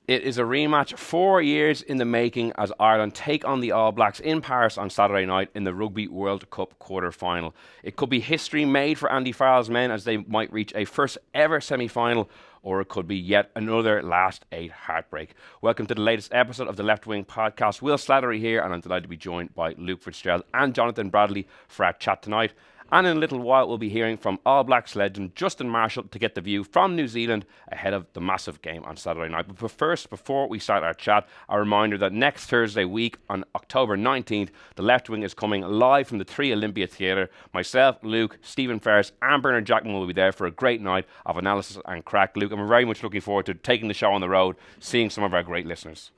It is a rematch 4 years in the making as Ireland take on the All Blacks in Paris on Saturday night in the Rugby World Cup quarter-final. It could be history made for Andy Farrell's men as they might reach a first ever semi-final, or it could be yet another last 8 heartbreak. Welcome to the latest episode of the Left Wing podcast. Will Slattery here, and I'm delighted to be joined by Luke Fitzgerald and Jonathan Bradley for our chat tonight. And in a little while, we'll be hearing from All Blacks legend Justin Marshall to get the view from New Zealand ahead of the massive game on Saturday night. But first, before we start our chat, a reminder that next Thursday week on October 19th, the Left Wing is coming live from the 3 Olympia Theatre. Myself, Luke, Stephen Ferris and Bernard Jackman will be there for a great night of analysis and crack. Luke, I'm very much looking forward to taking the show on the road, seeing some of our great listeners.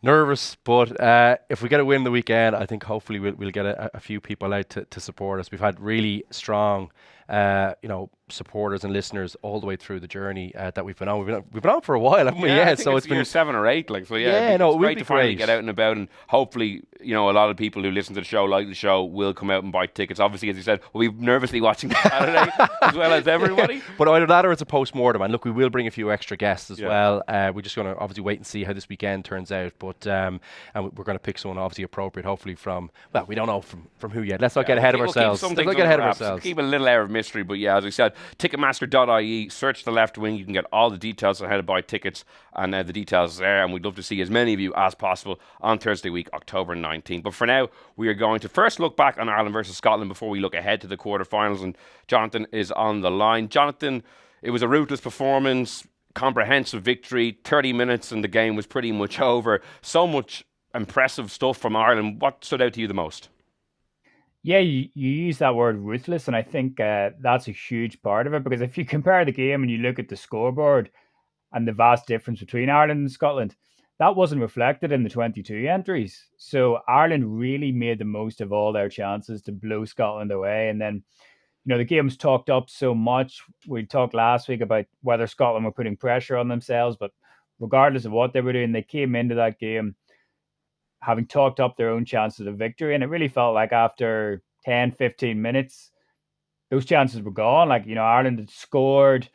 Nervous, but if we get a win the weekend, I think hopefully we'll get a few people out to support us. We've had really strong, supporters and listeners all the way through the journey that we've been on. We've been on for a while, haven't we? Yeah, Yeah, so it's been year 7 or 8. It's great to finally get out and about, and hopefully, a lot of people who listen to the show, like the show, will come out and buy tickets. Obviously, as you said, we'll be nervously watching Saturday as well as everybody. But either that or it's a post-mortem, and look, we will bring a few extra guests as well. We're just going to obviously wait and see how this weekend turns out, but and we're going to pick someone obviously appropriate, hopefully from, well, we don't know from who yet. Let's not get ahead of ourselves. Let's not get ahead of ourselves. Keep a little air of mystery, but yeah, as I said, Ticketmaster.ie, search the Left Wing. You can get all the details on how to buy tickets, and the details are there, and we'd love to see as many of you as possible on Thursday week, October 19th. But for now, we are going to first look back on Ireland versus Scotland before we look ahead to the quarterfinals, and Jonathan is on the line. Jonathan, it was a ruthless performance, comprehensive victory, 30 minutes and the game was pretty much over. So much impressive stuff from Ireland. What stood out to you the most? Yeah, you use that word ruthless, and I think that's a huge part of it, because if you compare the game and you look at the scoreboard and the vast difference between Ireland and Scotland, that wasn't reflected in the 22 entries. So Ireland really made the most of all their chances to blow Scotland away. And then, the game's talked up so much. We talked last week about whether Scotland were putting pressure on themselves, but regardless of what they were doing, they came into that game having talked up their own chances of victory. And it really felt like after 10, 15 minutes, those chances were gone. Ireland had scored.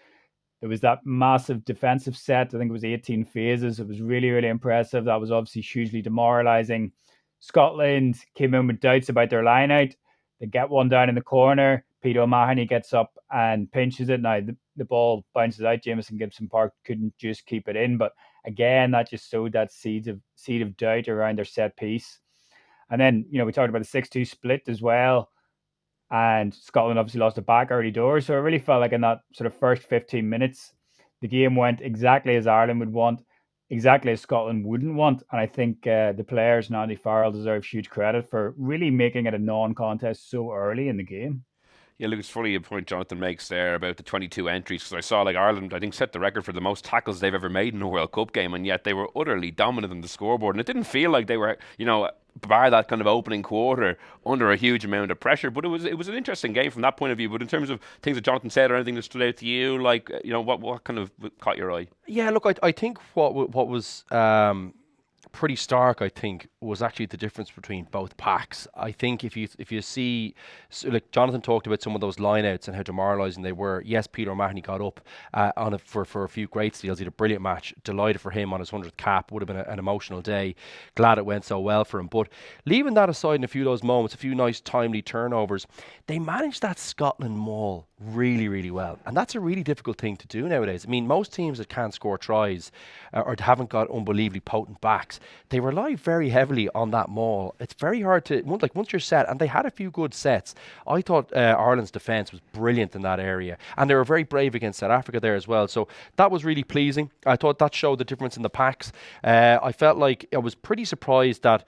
There was that massive defensive set. I think it was 18 phases. It was really, really impressive. That was obviously hugely demoralising. Scotland came in with doubts about their line-out. They get one down in the corner. Peter O'Mahony gets up and pinches it. Now, the ball bounces out. Jamison Gibson-Park couldn't just keep it in. But again, that just sowed that seed of doubt around their set piece. And then, we talked about the 6-2 split as well. And Scotland obviously lost it back early doors. So it really felt like in that sort of first 15 minutes, the game went exactly as Ireland would want, exactly as Scotland wouldn't want. And I think the players and Andy Farrell deserve huge credit for really making it a non-contest so early in the game. Yeah, look, it's funny a point Jonathan makes there about the 22 entries, because I saw Ireland, I think, set the record for the most tackles they've ever made in a World Cup game, and yet they were utterly dominant in the scoreboard, and it didn't feel like they were, bar that kind of opening quarter, under a huge amount of pressure. But it was an interesting game from that point of view. But in terms of things that Jonathan said or anything that stood out to you, what kind of caught your eye? Yeah, look, I think what was pretty stark, I think, was actually the difference between both packs. I think if you see, like Jonathan talked about some of those lineouts and how demoralising they were. Yes, Peter O'Mahony got up on it for a few great steals. He had a brilliant match. Delighted for him on his 100th cap. Would have been an emotional day. Glad it went so well for him. But leaving that aside, in a few of those moments, a few nice timely turnovers, they managed that Scotland maul really, really well. And that's a really difficult thing to do nowadays. I mean, most teams that can't score tries or haven't got unbelievably potent backs, they rely very heavily on that maul. It's very hard to, once you're set, and they had a few good sets. I thought Ireland's defence was brilliant in that area. And they were very brave against South Africa there as well. So that was really pleasing. I thought that showed the difference in the packs. I felt like I was pretty surprised that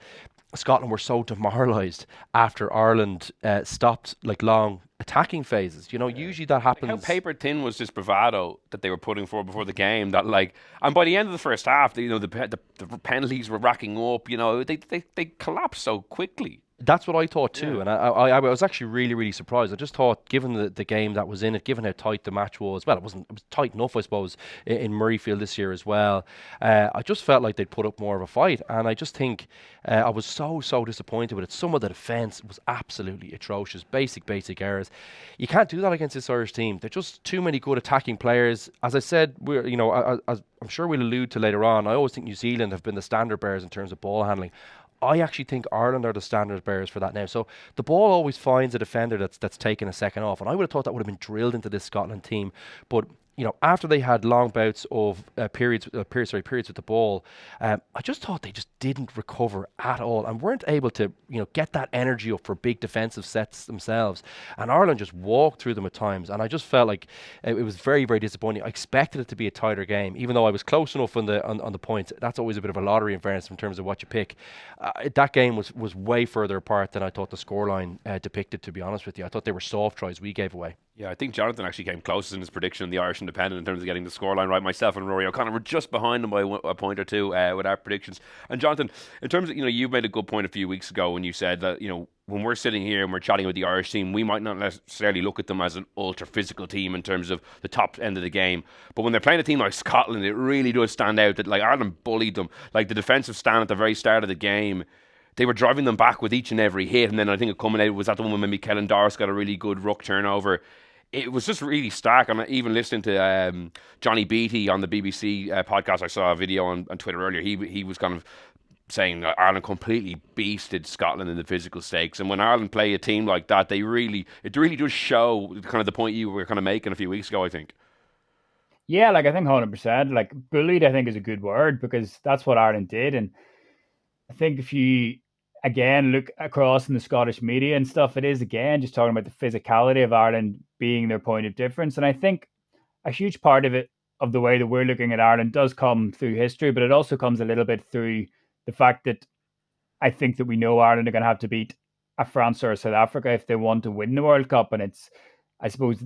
Scotland were so demoralised after Ireland stopped long attacking phases. Usually that happens. How paper thin was this bravado that they were putting forward before the game? That and by the end of the first half, the penalties were racking up. They collapsed so quickly. That's what I thought too, and I was actually really, really surprised. I just thought, given the game that was in it, given how tight the match was, well, it was tight enough, I suppose, in Murrayfield this year as well. I just felt like they'd put up more of a fight, and I just think I was so disappointed with it. Some of the defence was absolutely atrocious, basic errors. You can't do that against this Irish team. They're just too many good attacking players. As I said, as I'm sure we'll allude to later on, I always think New Zealand have been the standard bearers in terms of ball handling. I actually think Ireland are the standard bearers for that now. So the ball always finds a defender that's taken a second off, and I would have thought that would have been drilled into this Scotland team. But after they had long bouts of periods with the ball, I just thought they just didn't recover at all and weren't able to get that energy up for big defensive sets themselves. And Ireland just walked through them at times, and I just felt like it was very, very disappointing. I expected it to be a tighter game, even though I was close enough on the points. That's always a bit of a lottery in fairness in terms of what you pick. That game was way further apart than I thought the scoreline depicted, to be honest with you. I thought they were soft tries we gave away. Yeah, I think Jonathan actually came closest in his prediction in the Irish Independent in terms of getting the scoreline right. Myself and Rory O'Connor were just behind him by a point or two with our predictions. And Jonathan, in terms of, you made a good point a few weeks ago when you said that, when we're sitting here and we're chatting with the Irish team, we might not necessarily look at them as an ultra physical team in terms of the top end of the game. But when they're playing a team like Scotland, it really does stand out that like Ireland bullied them. Like the defensive stand at the very start of the game, they were driving them back with each and every hit. And then I think it culminated was that the one when Kellen Doris got a really good ruck turnover. It was just really stark. And even listening to Johnny Beattie on the BBC podcast, I saw a video on Twitter earlier. He was kind of saying that Ireland completely beasted Scotland in the physical stakes. And when Ireland play a team like that, it really does show kind of the point you were kind of making a few weeks ago, I think. Yeah, like I think 100%. Like bullied, I think is a good word because that's what Ireland did. And I think if you again look across in the Scottish media and stuff, it is again just talking about the physicality of Ireland being their point of difference. And I think a huge part of it, of the way that we're looking at Ireland, does come through history, but it also comes a little bit through the fact that I think that we know Ireland are going to have to beat a France or a South Africa if they want to win the World Cup. And it's, I suppose,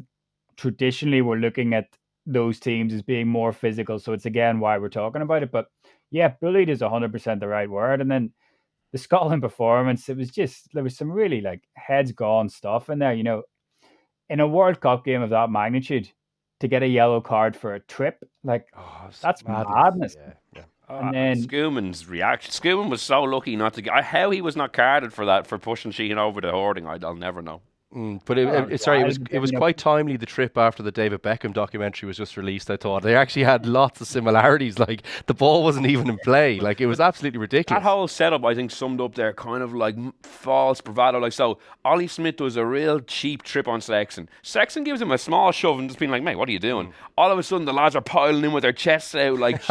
traditionally we're looking at those teams as being more physical. So it's again why we're talking about it. But yeah, bullied is 100% the right word. And then the Scotland performance, it was just, there was some really like heads gone stuff in there. In a World Cup game of that magnitude, to get a yellow card for a trip, like that's madness. Yeah. And then Schoeman's reaction. Schoeman was so lucky not to get. How he was not carded for that, for pushing Sheehan over the hoarding, I'll never know. But it was quite timely. The trip after the David Beckham documentary was just released, I thought they actually had lots of similarities. Like the ball wasn't even in play. Like it was absolutely ridiculous. That whole setup, I think, summed up their kind of like false bravado. Like so, Ollie Smith does a real cheap trip on Sexton. Sexton gives him a small shove and just being like, "Mate, what are you doing?" All of a sudden, the lads are piling in with their chests out. Like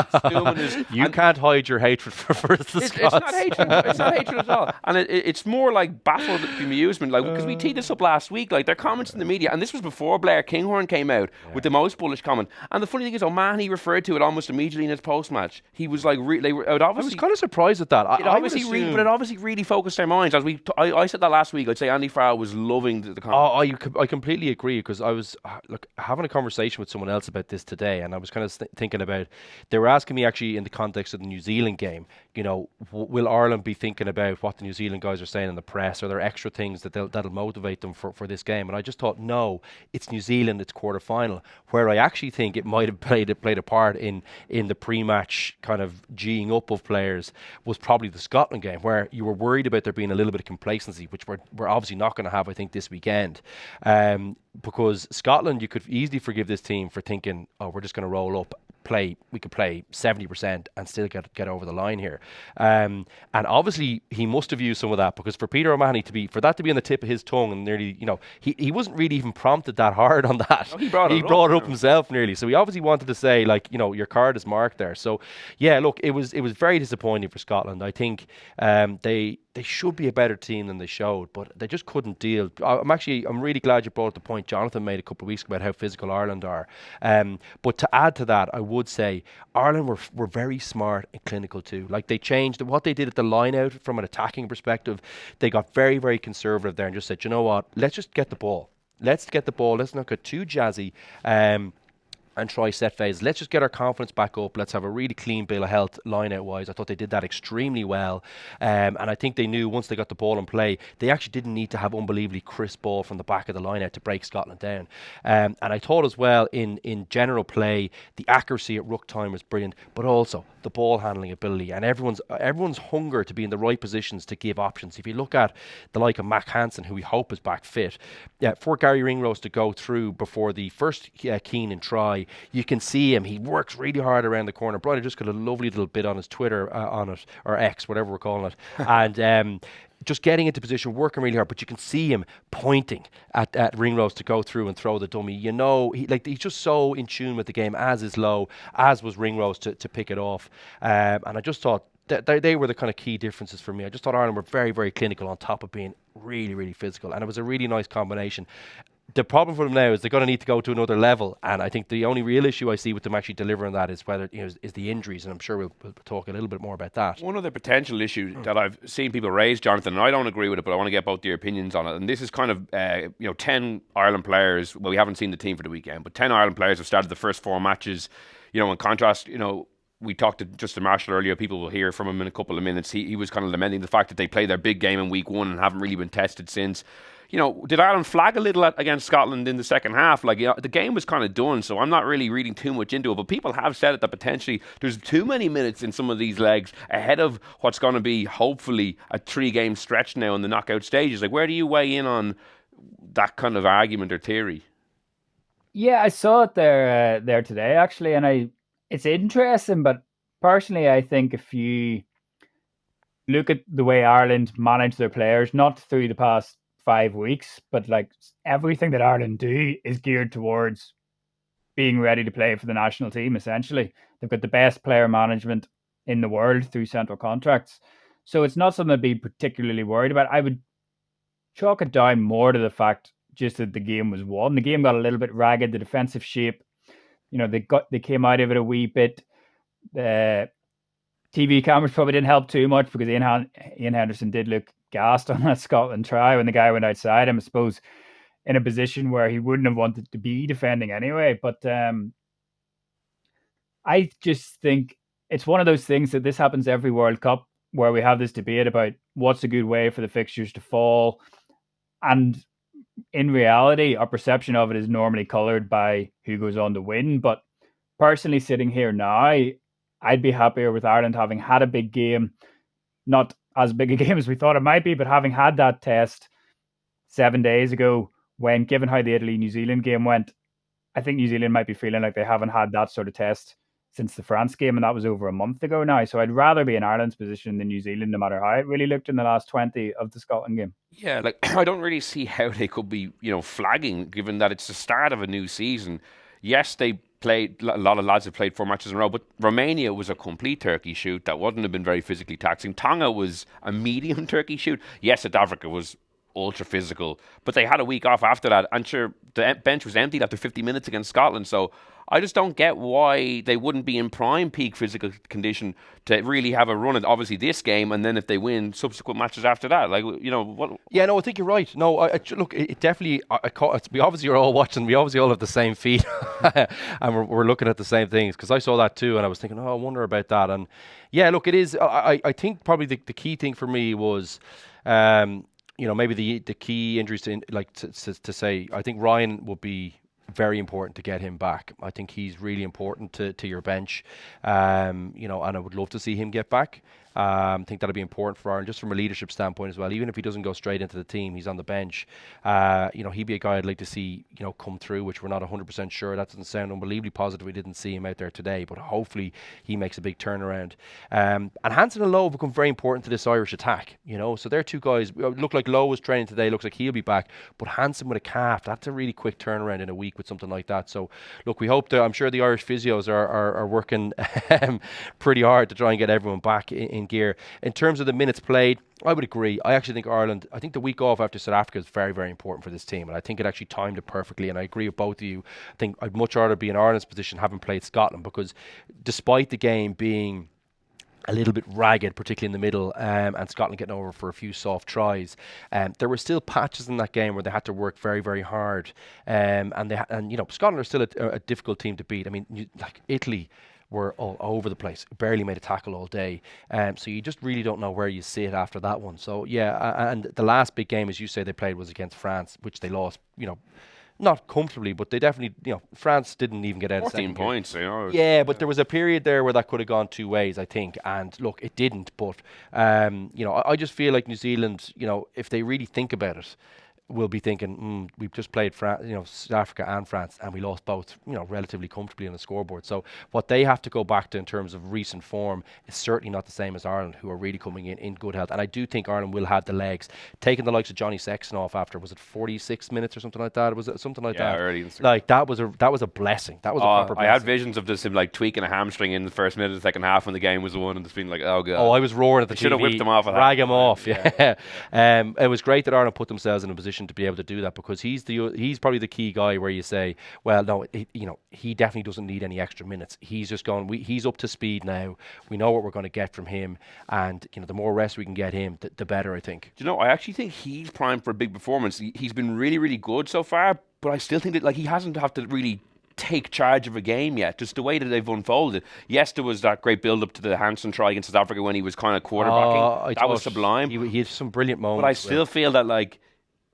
you can't hide your hatred for the Scots. It's not hatred. It's not hatred at all. And it's more like baffled amusement. Like because we teed this up last week, like their comments in the media, and this was before Blair Kinghorn came out with the most bullish comment. And the funny thing is, O'Mahony referred to it almost immediately in his post-match. He was like, I was kind of surprised at that. But it obviously really focused their minds. As I said that last week. I'd say Andy Farrell was loving the comment. I completely agree because I was having a conversation with someone else about this today, and I was kind of thinking about. They were asking me actually in the context of the New Zealand game. Will Ireland be thinking about what the New Zealand guys are saying in the press? Are there extra things that'll motivate them for this game? And I just thought, no, it's New Zealand, it's quarter-final. Where I actually think it might have played a part in the pre-match kind of geeing up of players was probably the Scotland game, where you were worried about there being a little bit of complacency, which we're obviously not going to have, I think, this weekend. Because Scotland, you could easily forgive this team for thinking, oh, we're just going to roll up. We could play 70% and still get over the line here. And obviously he must have used some of that because for Peter O'Mahony for that to be on the tip of his tongue and nearly, he wasn't really even prompted that hard on that. No, he brought it up himself nearly. So he obviously wanted to say like, your card is marked there. So yeah, look, it was very disappointing for Scotland. I think they should be a better team than they showed, but they just couldn't deal. I'm really glad you brought up the point Jonathan made a couple of weeks about how physical Ireland are. But to add to that, I would say Ireland were very smart and clinical too. Like they changed what they did at the line out from an attacking perspective. They got very, very conservative there and just said, you know what, let's just get the ball. Let's get the ball. Let's not get too jazzy. and try set phase. Let's just get our confidence back up. Let's have a really clean bill of health line-out wise. I thought they did that extremely well. And I think they knew once they got the ball in play, they actually didn't need to have unbelievably crisp ball from the back of the line-out to break Scotland down. And I thought as well, in general play, the accuracy at ruck time was brilliant, but also the ball handling ability and everyone's hunger to be in the right positions to give options. If you look at the like of Mac Hansen, who we hope is back fit, for Gary Ringrose to go through before the first Keenan try, you can see him. He works really hard around the corner. Brian just got a lovely little bit on his Twitter on it, or X, whatever we're calling it, and just getting into position, working really hard, but you can see him pointing at Ringrose to go through and throw the dummy. You know, he's just so in tune with the game, as is Lowe, as was Ringrose to pick it off. And I just thought they were the kind of key differences for me. I just thought Ireland were very, very clinical on top of being really, really physical, and it was a really nice combination. The problem for them now is they're going to need to go to another level, and I think the only real issue I see with them actually delivering that is whether is the injuries, and I'm sure we'll talk a little bit more about that. One other potential issue that I've seen people raise, Jonathan, and I don't agree with it, but I want to get both your opinions on it. And this is kind of 10 Ireland players. Well, we haven't seen the team for the weekend, but 10 Ireland players have started the first 4 matches. In contrast, we talked to Justin Marshall earlier. People will hear from him in a couple of minutes. He was kind of lamenting the fact that they played their big game in week 1 and haven't really been tested since. Did Ireland flag a little against Scotland in the second half? The game was kind of done, so I'm not really reading too much into it. But people have said it that potentially there's too many minutes in some of these legs ahead of what's going to be hopefully a 3-game stretch now in the knockout stages. Where do you weigh in on that kind of argument or theory? Yeah, I saw it there today actually, and it's interesting. But personally, I think if you look at the way Ireland manage their players, not through the past 5 weeks, but everything that Ireland do is geared towards being ready to play for the national team. Essentially, they've got the best player management in the world through central contracts, so it's not something to be particularly worried about. I would chalk it down more to the fact just that the game was won. The game got a little bit ragged. The defensive shape, they came out of it a wee bit. The TV cameras probably didn't help too much because Ian Henderson did look gassed on that Scotland try when the guy went outside him, I suppose, in a position where he wouldn't have wanted to be defending anyway. But I just think it's one of those things that this happens every World Cup where we have this debate about what's a good way for the fixtures to fall. And in reality, our perception of it is normally coloured by who goes on to win. But personally, sitting here now, I'd be happier with Ireland having had a big game, not as big a game as we thought it might be, but having had that test 7 days ago, when, given how the Italy-New Zealand game went, I think New Zealand might be feeling like they haven't had that sort of test since the France game, and that was over a month ago now. So I'd rather be in Ireland's position than New Zealand, no matter how it really looked in the last 20 of the Scotland game. Yeah, I don't really see how they could be, flagging, given that it's the start of a new season. Yes, they played, a lot of lads have played 4 matches in a row, but Romania was a complete turkey shoot that wouldn't have been very physically taxing. Tonga was a medium turkey shoot. Yes, South Africa was ultra physical, but they had a week off after that, and sure, the bench was emptied after 50 minutes against Scotland. So I just don't get why they wouldn't be in prime peak physical condition to really have a run at obviously this game, and then if they win subsequent matches after that, what? Yeah, no, I think you're right. No, look, it definitely. We obviously are all watching. We obviously all have the same feed, and we're looking at the same things, because I saw that too, and I was thinking, I wonder about that. And yeah, look, it is. I think probably the key thing for me was. Maybe the key injuries to say, I think Ryan will be very important to get him back. I think he's really important to your bench, and I would love to see him get back. I think that'll be important for Ireland, just from a leadership standpoint as well. Even if he doesn't go straight into the team, he's on the bench. He'd be a guy I'd like to see, come through, which we're not 100% sure. That doesn't sound unbelievably positive. We didn't see him out there today, but hopefully he makes a big turnaround. And Hansen and Lowe become very important to this Irish attack. So they're 2 guys. Look like Lowe was training today. Looks like he'll be back. But Hansen with a calf, that's a really quick turnaround in a week with something like that. So look, we hope I'm sure the Irish physios are working pretty hard to try and get everyone back in gear. In terms of the minutes played, I would agree. I actually think I think the week off after South Africa is very, very important for this team, and I think it actually timed it perfectly, and I agree with both of you. I think I'd much rather be in Ireland's position having played Scotland, because despite the game being a little bit ragged, particularly in the middle, and Scotland getting over for a few soft tries. There were still patches in that game where they had to work very, very hard, and Scotland are still a difficult team to beat. I mean, like Italy were all over the place, barely made a tackle all day. So you just really don't know where you sit after that one. So yeah, and the last big game, as you say, they played was against France, which they lost. Not comfortably, but they definitely, France didn't even get out of 14 points, Yeah, but there was a period there where that could have gone two ways, I think. And look, it didn't. But, I just feel like New Zealand, if they really think about it, will be thinking, we've just played South Africa and France, and we lost both, relatively comfortably on the scoreboard. So what they have to go back to in terms of recent form is certainly not the same as Ireland, who are really coming in good health. And I do think Ireland will have the legs. Taking the likes of Johnny Sexton off after, was it 46 minutes or something like that? Was it something like that? Yeah, early. Like that was a blessing. That was a proper blessing. I had visions of just him like tweaking a hamstring in the first minute of the second half when the game was won, and just being like, oh god. Oh, I was roaring at the TV. Should have whipped him off. Rag him off. Yeah. It was great that Ireland put themselves in a position to be able to do that, because he's probably the key guy where you say, well, no, he definitely doesn't need any extra minutes. He's just gone. He's up to speed now. We know what we're going to get from him, and the more rest we can get him, the better, I think. I actually think he's primed for a big performance. He's been really, really good so far, but I still think that he hasn't had to really take charge of a game yet, just the way that they've unfolded. Yes, there was that great build-up to the Hansen try against South Africa when he was kind of quarterbacking. That was sublime. He had some brilliant moments. But I still feel that,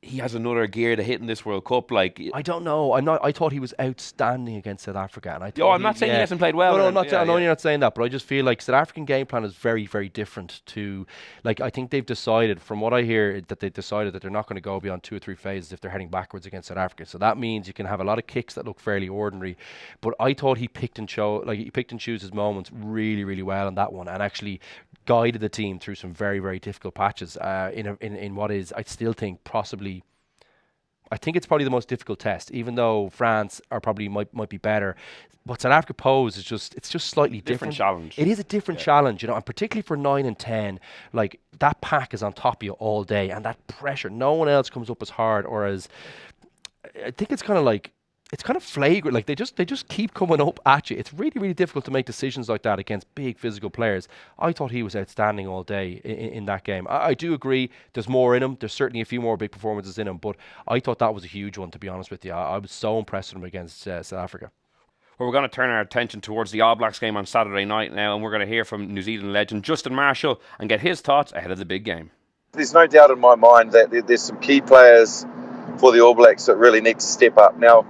he has another gear to hit in this World Cup. I don't know. I thought he was outstanding against South Africa, and I'm not saying he hasn't played well. No, I know you're not saying that, but I just feel like South African game plan is very, very different to. I think they've decided, from what I hear, that they've decided that they're not going to go beyond 2 or 3 phases if they're heading backwards against South Africa. So that means you can have a lot of kicks that look fairly ordinary. But I thought he picked and choose his moments really, really well in that one, and actually guided the team through some very, very difficult patches in what is, I still think, possibly, I think it's probably the most difficult test, even though France are probably might be better. What South Africa pose is it's just slightly different challenge. It is a different challenge, and particularly for 9 and 10, that pack is on top of you all day, and that pressure, no one else comes up as hard or as, I think it's kind of flagrant. They just keep coming up at you. It's really, really difficult to make decisions like that against big physical players. I thought he was outstanding all day in that game. I do agree there's more in him. There's certainly a few more big performances in him, but I thought that was a huge one, to be honest with you. I was so impressed with him against South Africa. Well, we're going to turn our attention towards the All Blacks game on Saturday night now, and we're going to hear from New Zealand legend Justin Marshall and get his thoughts ahead of the big game. There's no doubt in my mind that there's some key players for the All Blacks that really need to step up. Now,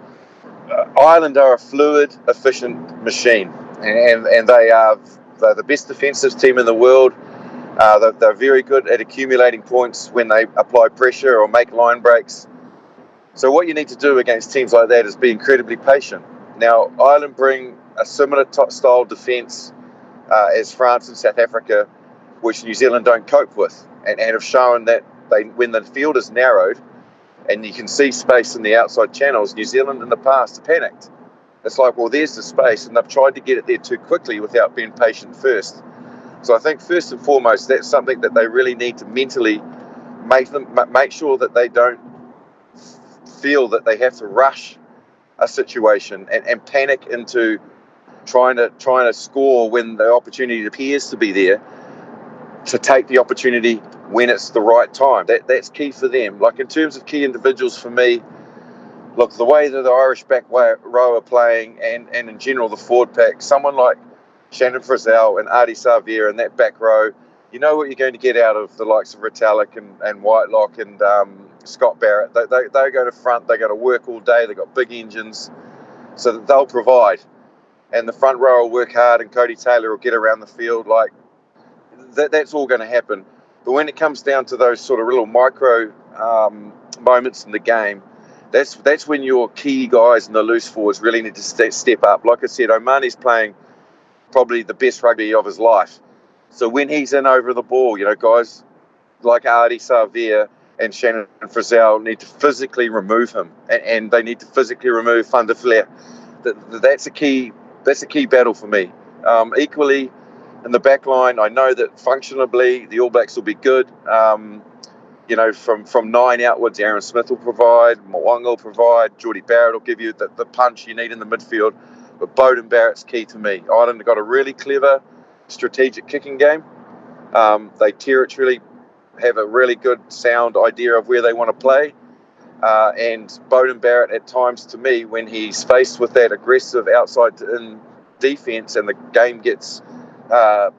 Ireland are a fluid, efficient machine, and they're the best defensive team in the world. They're very good at accumulating points when they apply pressure or make line breaks. So what you need to do against teams like that is be incredibly patient. Now, Ireland bring a similar style defence as France and South Africa, which New Zealand don't cope with, and have shown that when the field is narrowed, and you can see space in the outside channels, New Zealand in the past have panicked. It's like, well, there's the space, and they've tried to get it there too quickly without being patient first. So I think first and foremost, that's something that they really need to mentally make sure that they don't feel that they have to rush a situation and panic into trying to score when the opportunity appears to be there, to take the opportunity when it's the right time. That's key for them. In terms of key individuals for me, look, the way that the Irish back row are playing and in general the forward pack, someone like Shannon Frizzell and Ardie Savea in that back row, you know what you're going to get out of the likes of Retallick and Whitelock and Scott Barrett. They go to front, they go to work all day, they've got big engines, so that they'll provide. And the front row will work hard, and Cody Taylor will get around the field. That's all going to happen. But when it comes down to those sort of little micro moments in the game, that's when your key guys and the loose forwards really need to step up. Like I said, Omane's playing probably the best rugby of his life. So when he's in over the ball, guys like Ardie Savea and Shannon Frizzell need to physically remove him, and they need to physically remove Van der Fleer. That's a key battle for me. Equally, in the back line, I know that functionally the All Blacks will be good. From 9 outwards, Aaron Smith will provide, Mwanga will provide, Geordie Barrett will give you the punch you need in the midfield. But Bowden Barrett's key to me. Ireland have got a really clever strategic kicking game. They territorially have a really good, sound idea of where they want to play. And Beauden Barrett, at times, to me, when he's faced with that aggressive outside-in defence and the game gets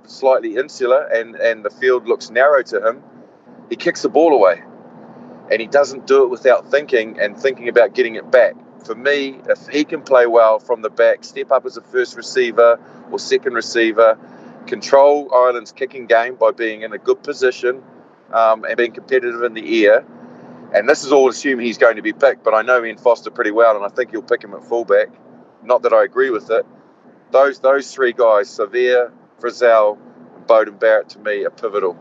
slightly insular and the field looks narrow to him, he kicks the ball away. And he doesn't do it without thinking about getting it back. For me, if he can play well from the back, step up as a first receiver or second receiver, control Ireland's kicking game by being in a good position and being competitive in the air, and this is all assuming he's going to be picked, but I know Ian Foster pretty well, and I think he'll pick him at fullback. Not that I agree with it. Those three guys, Severe, Frizzell, and Beauden Barrett, to me, are pivotal.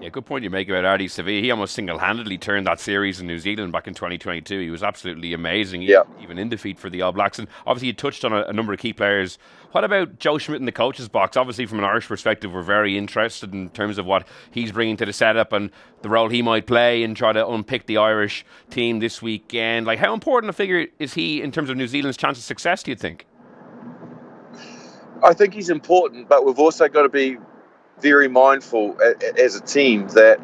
Yeah, good point you make about Ardie Savea. He almost single-handedly turned that series in New Zealand back in 2022. He was absolutely amazing, even in defeat for the All Blacks. And obviously you touched on a number of key players. What about Joe Schmidt in the coach's box? Obviously from an Irish perspective, we're very interested in terms of what he's bringing to the setup and the role he might play and try to unpick the Irish team this weekend. Like, how important a figure is he in terms of New Zealand's chance of success, do you think? I think he's important, but we've also got to be very mindful as a team that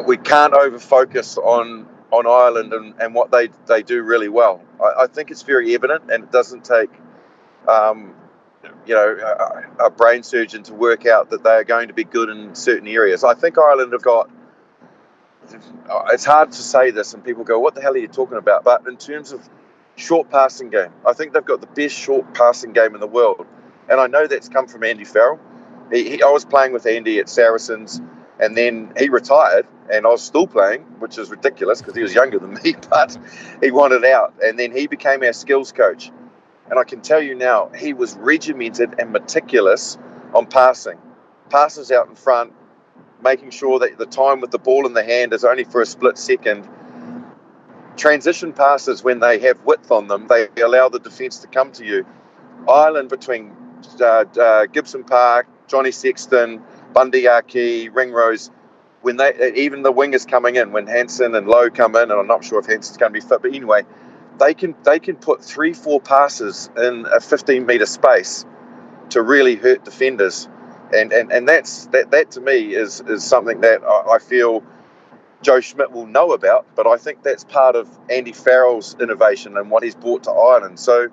we can't over-focus on Ireland and what they do really well. I think it's very evident, and it doesn't take a brain surgeon to work out that they are going to be good in certain areas. I think Ireland have got, it's hard to say this and people go, what the hell are you talking about? But in terms of short passing game, I think they've got the best short passing game in the world. And I know that's come from Andy Farrell. I was playing with Andy at Saracens, and then he retired, and I was still playing, which is ridiculous because he was younger than me, but he wanted out. And then he became our skills coach. And I can tell you now, he was regimented and meticulous on passing. Passes out in front, making sure that the time with the ball in the hand is only for a split second. Transition passes, when they have width on them, they allow the defence to come to you. Ireland, between Gibson Park, Johnny Sexton, Bundy Aki, Ringrose, when even the wingers coming in, when Hansen and Lowe come in, and I'm not sure if Hansen's going to be fit, but anyway, they can put 3-4 passes in a 15-metre space to really hurt defenders, and that to me is something that I feel Joe Schmidt will know about, but I think that's part of Andy Farrell's innovation and what he's brought to Ireland. So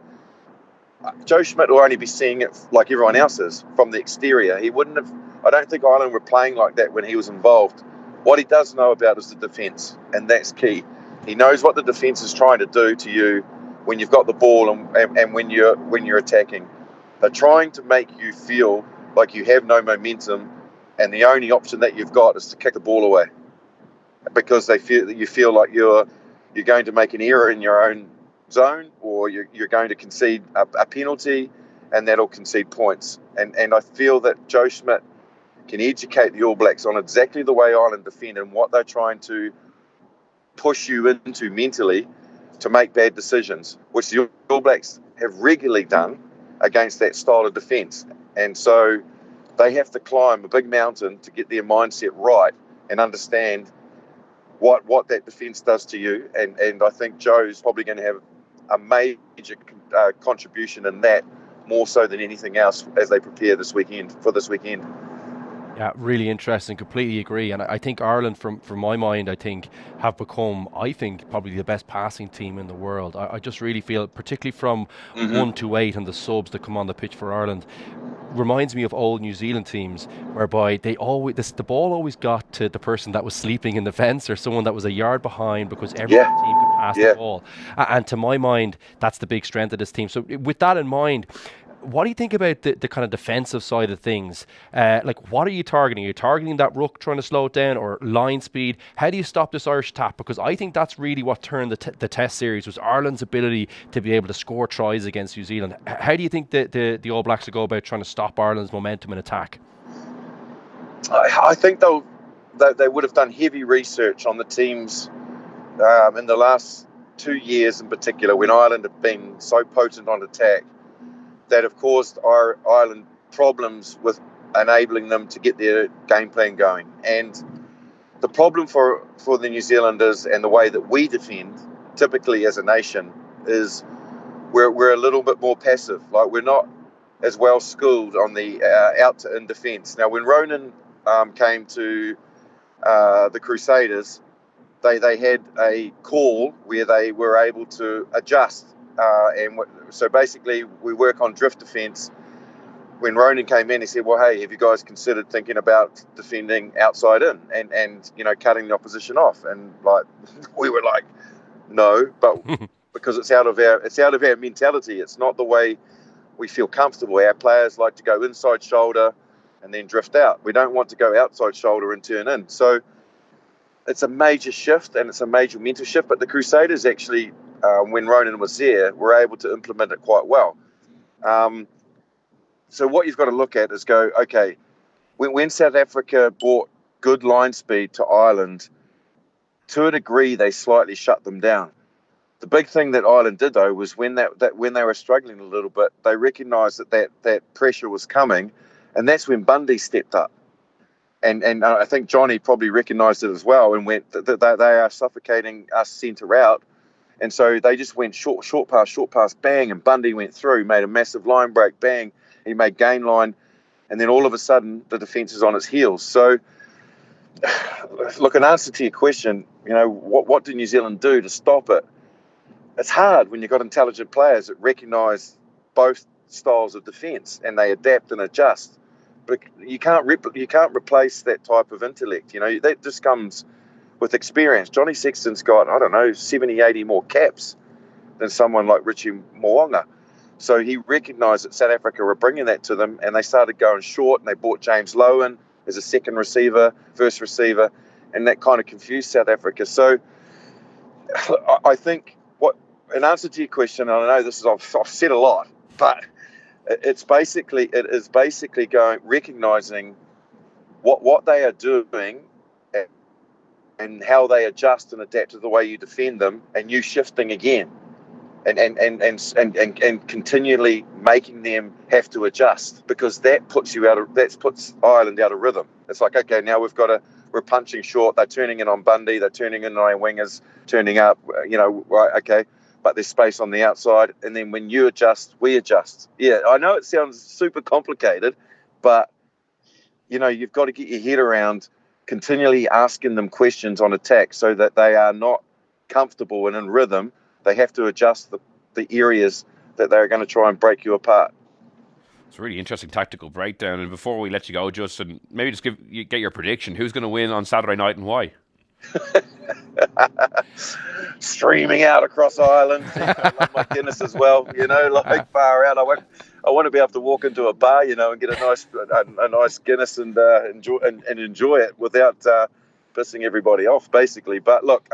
Joe Schmidt will only be seeing it like everyone else is from the exterior. He wouldn't have. I don't think Ireland were playing like that when he was involved. What he does know about is the defence, and that's key. He knows what the defence is trying to do to you when you've got the ball and when you're attacking. They're trying to make you feel like you have no momentum, and the only option that you've got is to kick the ball away, because they feel that you feel like you're going to make an error in your own zone, or you're going to concede a penalty, and that'll concede points. And I feel that Joe Schmidt can educate the All Blacks on exactly the way Ireland defend and what they're trying to push you into mentally to make bad decisions, which the All Blacks have regularly done against that style of defence. And so they have to climb a big mountain to get their mindset right and understand what that defence does to you. And I think Joe's probably going to have a major contribution in that, more so than anything else, as they prepare this weekend. Yeah, really interesting. Completely agree. And I think Ireland, from my mind, have become, probably the best passing team in the world. I just really feel, particularly from 1 to 8 and the subs that come on the pitch for Ireland, reminds me of old New Zealand teams, whereby the ball always got to the person that was sleeping in the fence or someone that was a yard behind, because every team could pass the ball. And to my mind, that's the big strength of this team. So with that in mind, what do you think about the kind of defensive side of things? What are you targeting? Are you targeting that ruck, trying to slow it down, or line speed? How do you stop this Irish attack? Because I think that's really what turned the test series, was Ireland's ability to be able to score tries against New Zealand. How do you think the All Blacks will go about trying to stop Ireland's momentum in attack? I think they would have done heavy research on the teams in the last 2 years in particular, when Ireland have been so potent on attack, that have caused Ireland problems with enabling them to get their game plan going. And the problem for the New Zealanders, and the way that we defend typically as a nation, is we're a little bit more passive. Like, we're not as well schooled on the out to in defence. Now, when Ronan came to the Crusaders, they had a call where they were able to adjust. So basically, we work on drift defence. When Ronan came in, he said, well, hey, have you guys considered thinking about defending outside in and cutting the opposition off? And like we were like, no, but because it's out of our mentality. It's not the way we feel comfortable. Our players like to go inside shoulder and then drift out. We don't want to go outside shoulder and turn in. So it's a major shift and it's a major mental shift. But the Crusaders actually, when Ronan was there, were able to implement it quite well. So what you've got to look at is go, okay, when South Africa brought good line speed to Ireland, to a degree, they slightly shut them down. The big thing that Ireland did, though, was when they were struggling a little bit, they recognised that pressure was coming, and that's when Bundy stepped up. And I think Johnny probably recognised it as well and went that they are suffocating us centre out. And so they just went short pass, bang, and Bundy went through, made a massive line break, bang, he made gain line, and then all of a sudden the defence is on its heels. So, look, in answer to your question, what did New Zealand do to stop it? It's hard when you've got intelligent players that recognise both styles of defence and they adapt and adjust. But you can't replace that type of intellect. That just comes with experience. Johnny Sexton's got, 70, 80 more caps than someone like Richie Mo'unga. So he recognised that South Africa were bringing that to them, and they started going short, and they brought James Lowen as a second receiver, first receiver, and that kind of confused South Africa. So I think in answer to your question, and I know this is I've said a lot, but it is basically recognising what they are doing and how they adjust and adapt to the way you defend them, and you shifting again. And continually making them have to adjust, because that puts Ireland out of rhythm. It's like, okay, now we're punching short, they're turning in on Bundy, they're turning in on our wingers, turning up, right, okay, but there's space on the outside, and then when you adjust, we adjust. Yeah, I know it sounds super complicated, but you've got to get your head around continually asking them questions on attack so that they are not comfortable and in rhythm. They have to adjust the areas that they're going to try and break you apart. It's a really interesting tactical breakdown. And before we let you go, Justin, maybe just get your prediction. Who's going to win on Saturday night and why? Streaming out across Ireland. I love my Guinness as well. Far out. I want to be able to walk into a bar, and get a nice Guinness and enjoy it without pissing everybody off, basically. But look.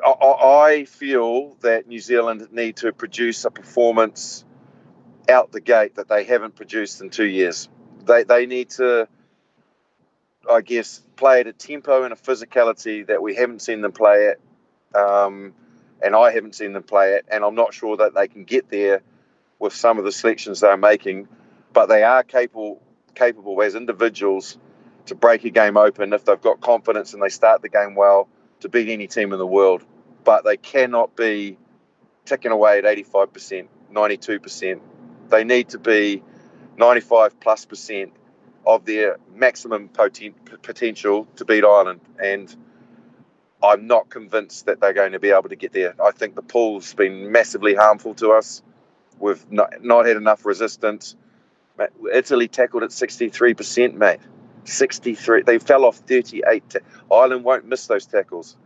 I feel that New Zealand need to produce a performance out the gate that they haven't produced in 2 years. They need to, I guess, play at a tempo and a physicality that we haven't seen them play at, and I haven't seen them play at, and I'm not sure that they can get there with some of the selections they're making, but they are capable as individuals to break a game open if they've got confidence and they start the game well, to beat any team in the world. But they cannot be ticking away at 85%, 92%. They need to be 95+% of their maximum potential to beat Ireland. And I'm not convinced that they're going to be able to get there. I think the pool's been massively harmful to us. We've not had enough resistance. Italy tackled at 63%, mate. 63. They fell off 38. Ireland won't miss those tackles.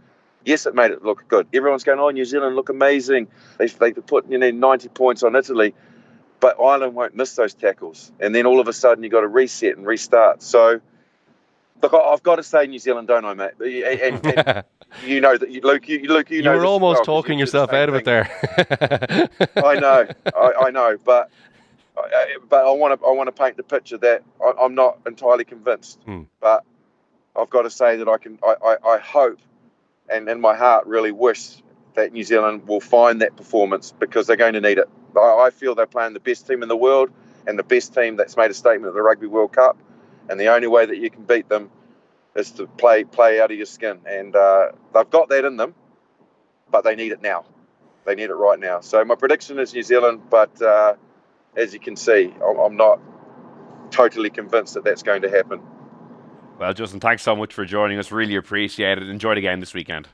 Yes, it made it look good. Everyone's going, New Zealand look amazing. They put 90 points on Italy, but Ireland won't miss those tackles. And then all of a sudden you got to reset and restart. So look, I've got to say New Zealand, don't I, mate? And you know that, Luke. You know were almost talking yourself out of it there. I know, but I want to paint the picture that I'm not entirely convinced. But I've got to say that I hope and in my heart really wish that New Zealand will find that performance, because they're going to need it. I feel they're playing the best team in the world and the best team that's made a statement at the Rugby World Cup, and the only way that you can beat them is to play out of your skin. And they've got that in them, but they need it now. They need it right now. So my prediction is New Zealand, but as you can see, I'm not totally convinced that that's going to happen. Well, Justin, thanks so much for joining us. Really appreciate it. Enjoy the game this weekend.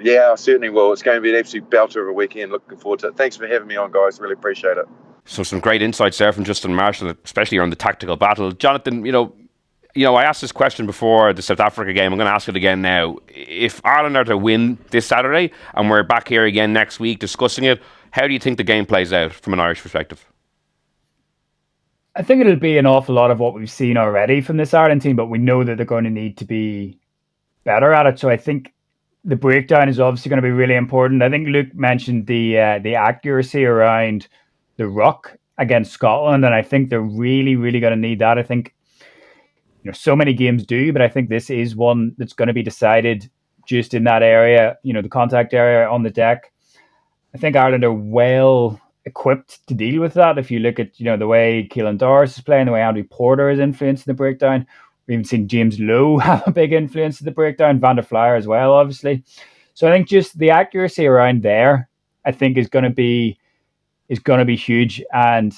Yeah, I certainly will. It's going to be an absolute belter of a weekend. Looking forward to it. Thanks for having me on, guys. Really appreciate it. So some great insights there from Justin Marshall, especially on the tactical battle. Jonathan, I asked this question before the South Africa game. I'm going to ask it again now. If Ireland are to win this Saturday and we're back here again next week discussing it, how do you think the game plays out from an Irish perspective? I think it'll be an awful lot of what we've seen already from this Ireland team, but we know that they're going to need to be better at it. So I think the breakdown is obviously going to be really important. I think Luke mentioned the accuracy around the ruck against Scotland, and I think they're really, really going to need that. I think so many games do, but I think this is one that's going to be decided just in that area, the contact area on the deck. I think Ireland are well equipped to deal with that. If you look at the way Keelan Doris is playing, the way Andrew Porter is influencing the breakdown. We've even seen James Lowe have a big influence in the breakdown, Van der Flyer as well, obviously. So I think just the accuracy around there, I think is going to be huge. And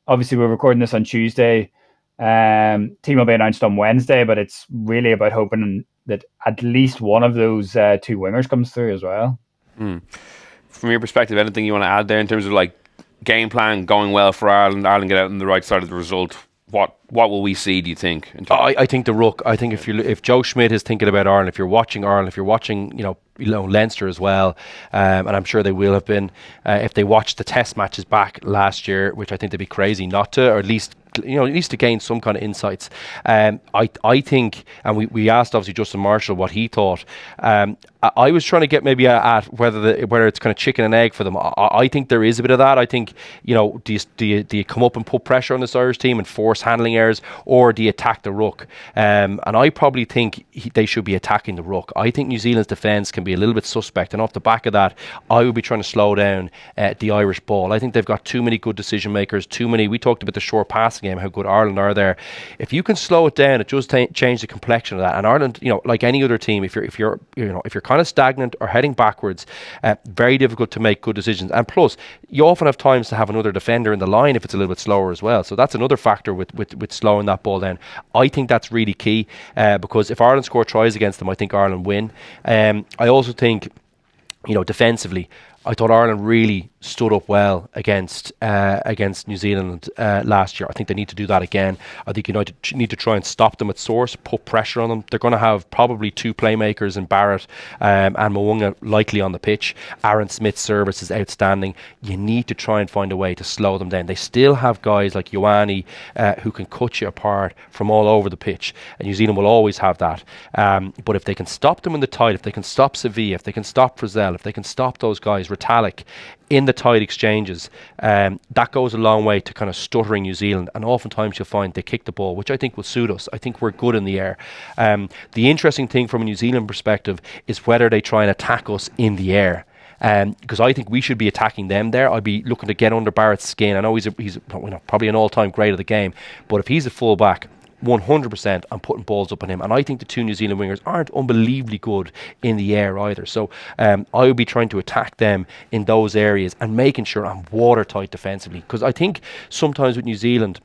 obviously we're recording this on Tuesday. Team will be announced on Wednesday, but it's really about hoping that at least one of those two wingers comes through as well. From your perspective, anything you want to add there in terms of like game plan going well for Ireland get out on the right side of the result? What will we see, do you think? I think the ruck. I think if Joe Schmidt is thinking about Ireland, if you're watching Leinster as well, and I'm sure they will have been, if they watched the test matches back last year, which I think they'd be crazy not to, or at least to gain some kind of insights. I think, and we asked obviously Justin Marshall what he thought. I was trying to get maybe at whether it's kind of chicken and egg for them. I think there is a bit of that. I think do you come up and put pressure on this Irish team and force handling errors, or do you attack the ruck? And I probably think they should be attacking the ruck. I think New Zealand's defence can be a little bit suspect, and off the back of that, I would be trying to slow down the Irish ball. I think they've got too many good decision makers. We talked about the short passing game, how good Ireland are there. If you can slow it down, it does change the complexion of that. And Ireland, like any other team, if you're kind of stagnant or heading backwards, very difficult to make good decisions. And plus, you often have times to have another defender in the line if it's a little bit slower as well. So that's another factor with slowing that ball down. I think that's really key because if Ireland score tries against them, I think Ireland win. I also think, defensively, I thought Ireland really stood up well against New Zealand last year. I think they need to do that again. I think United need to try and stop them at source, put pressure on them. They're going to have probably two playmakers in Barrett and Mo'unga likely on the pitch. Aaron Smith's service is outstanding. You need to try and find a way to slow them down. They still have guys like Ioane who can cut you apart from all over the pitch, and New Zealand will always have that. But if they can stop them in the tight, if they can stop Sevilla, if they can stop Frizzell, if they can stop those guys, Retallick, in the tight exchanges, that goes a long way to kind of stuttering New Zealand, and oftentimes you'll find they kick the ball, which I think will suit us. I think we're good in the air. The interesting thing from a New Zealand perspective is whether they try and attack us in the air. Because I think we should be attacking them there. I'd be looking to get under Barrett's skin. I know he's probably an all-time great of the game, but if he's a full-back, 100% I'm putting balls up on him. And I think the two New Zealand wingers aren't unbelievably good in the air either. So I would be trying to attack them in those areas and making sure I'm watertight defensively. Because I think sometimes with New Zealand,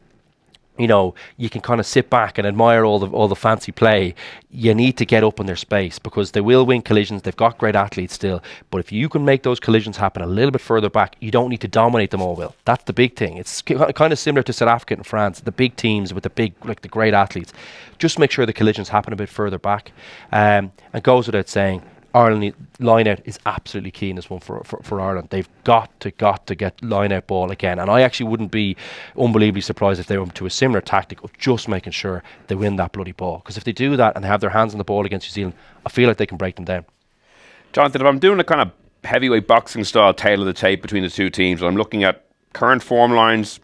you can kind of sit back and admire all the fancy play. You need to get up in their space because they will win collisions. They've got great athletes still. But if you can make those collisions happen a little bit further back, you don't need to dominate them all, Will. That's the big thing. It's kind of similar to South Africa and France, the big teams with the great athletes. Just make sure the collisions happen a bit further back. And goes without saying, Ireland line-out is absolutely key in this one for Ireland. They've got to get line-out ball again. And I actually wouldn't be unbelievably surprised if they went to a similar tactic of just making sure they win that bloody ball. Because if they do that and they have their hands on the ball against New Zealand, I feel like they can break them down. Jonathan, if I'm doing a kind of heavyweight boxing style tail of the tape between the two teams, I'm looking at current form lines.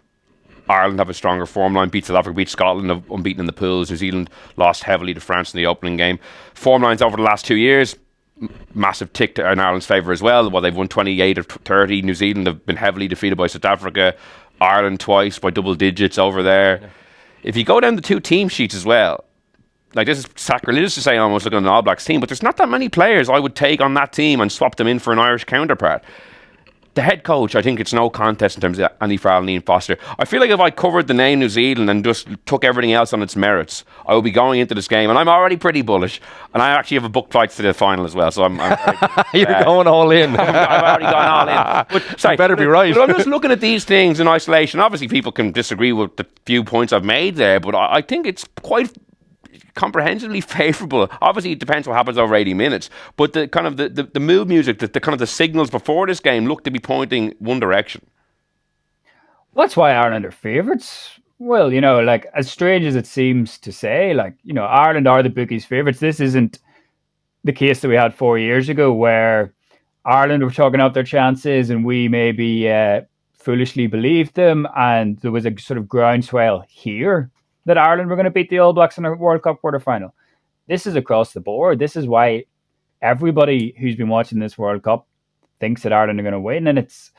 Ireland have a stronger form line, beat South Africa, beat Scotland, unbeaten in the pools. New Zealand lost heavily to France in the opening game. Form lines over the last 2 years, massive tick in Ireland's favour as well. Well, they've won 28 of 30. New Zealand have been heavily defeated by South Africa. Ireland twice by double digits over there. Yeah. If you go down the two team sheets as well, like this is sacrilegious to say almost looking at an All Blacks team, but there's not that many players I would take on that team and swap them in for an Irish counterpart. the head coach, I think it's no contest in terms of Andy Farrell and Ian Foster. I feel like if I covered the name New Zealand and just took everything else on its merits, I would be going into this game, and I'm already pretty bullish, and I actually have a book flights to the final as well, so I'm You're going all in. I've already gone all in. But, sorry, you better be right. But I'm just looking at these things in isolation. Obviously, people can disagree with the few points I've made there, but I think it's quite comprehensively favourable. Obviously, it depends what happens over 80 minutes, but the kind of the mood music, the kind of the signals before this game look to be pointing one direction. That's why Ireland are favourites. Well, like, as strange as it seems to say, like, Ireland are the bookies' favourites. This isn't the case that we had 4 years ago, where Ireland were talking up their chances and we maybe foolishly believed them, and there was a sort of groundswell here that Ireland were going to beat the All Blacks in a World Cup quarter-final. This is across the board. This is why everybody who's been watching this World Cup thinks that Ireland are going to win, and it's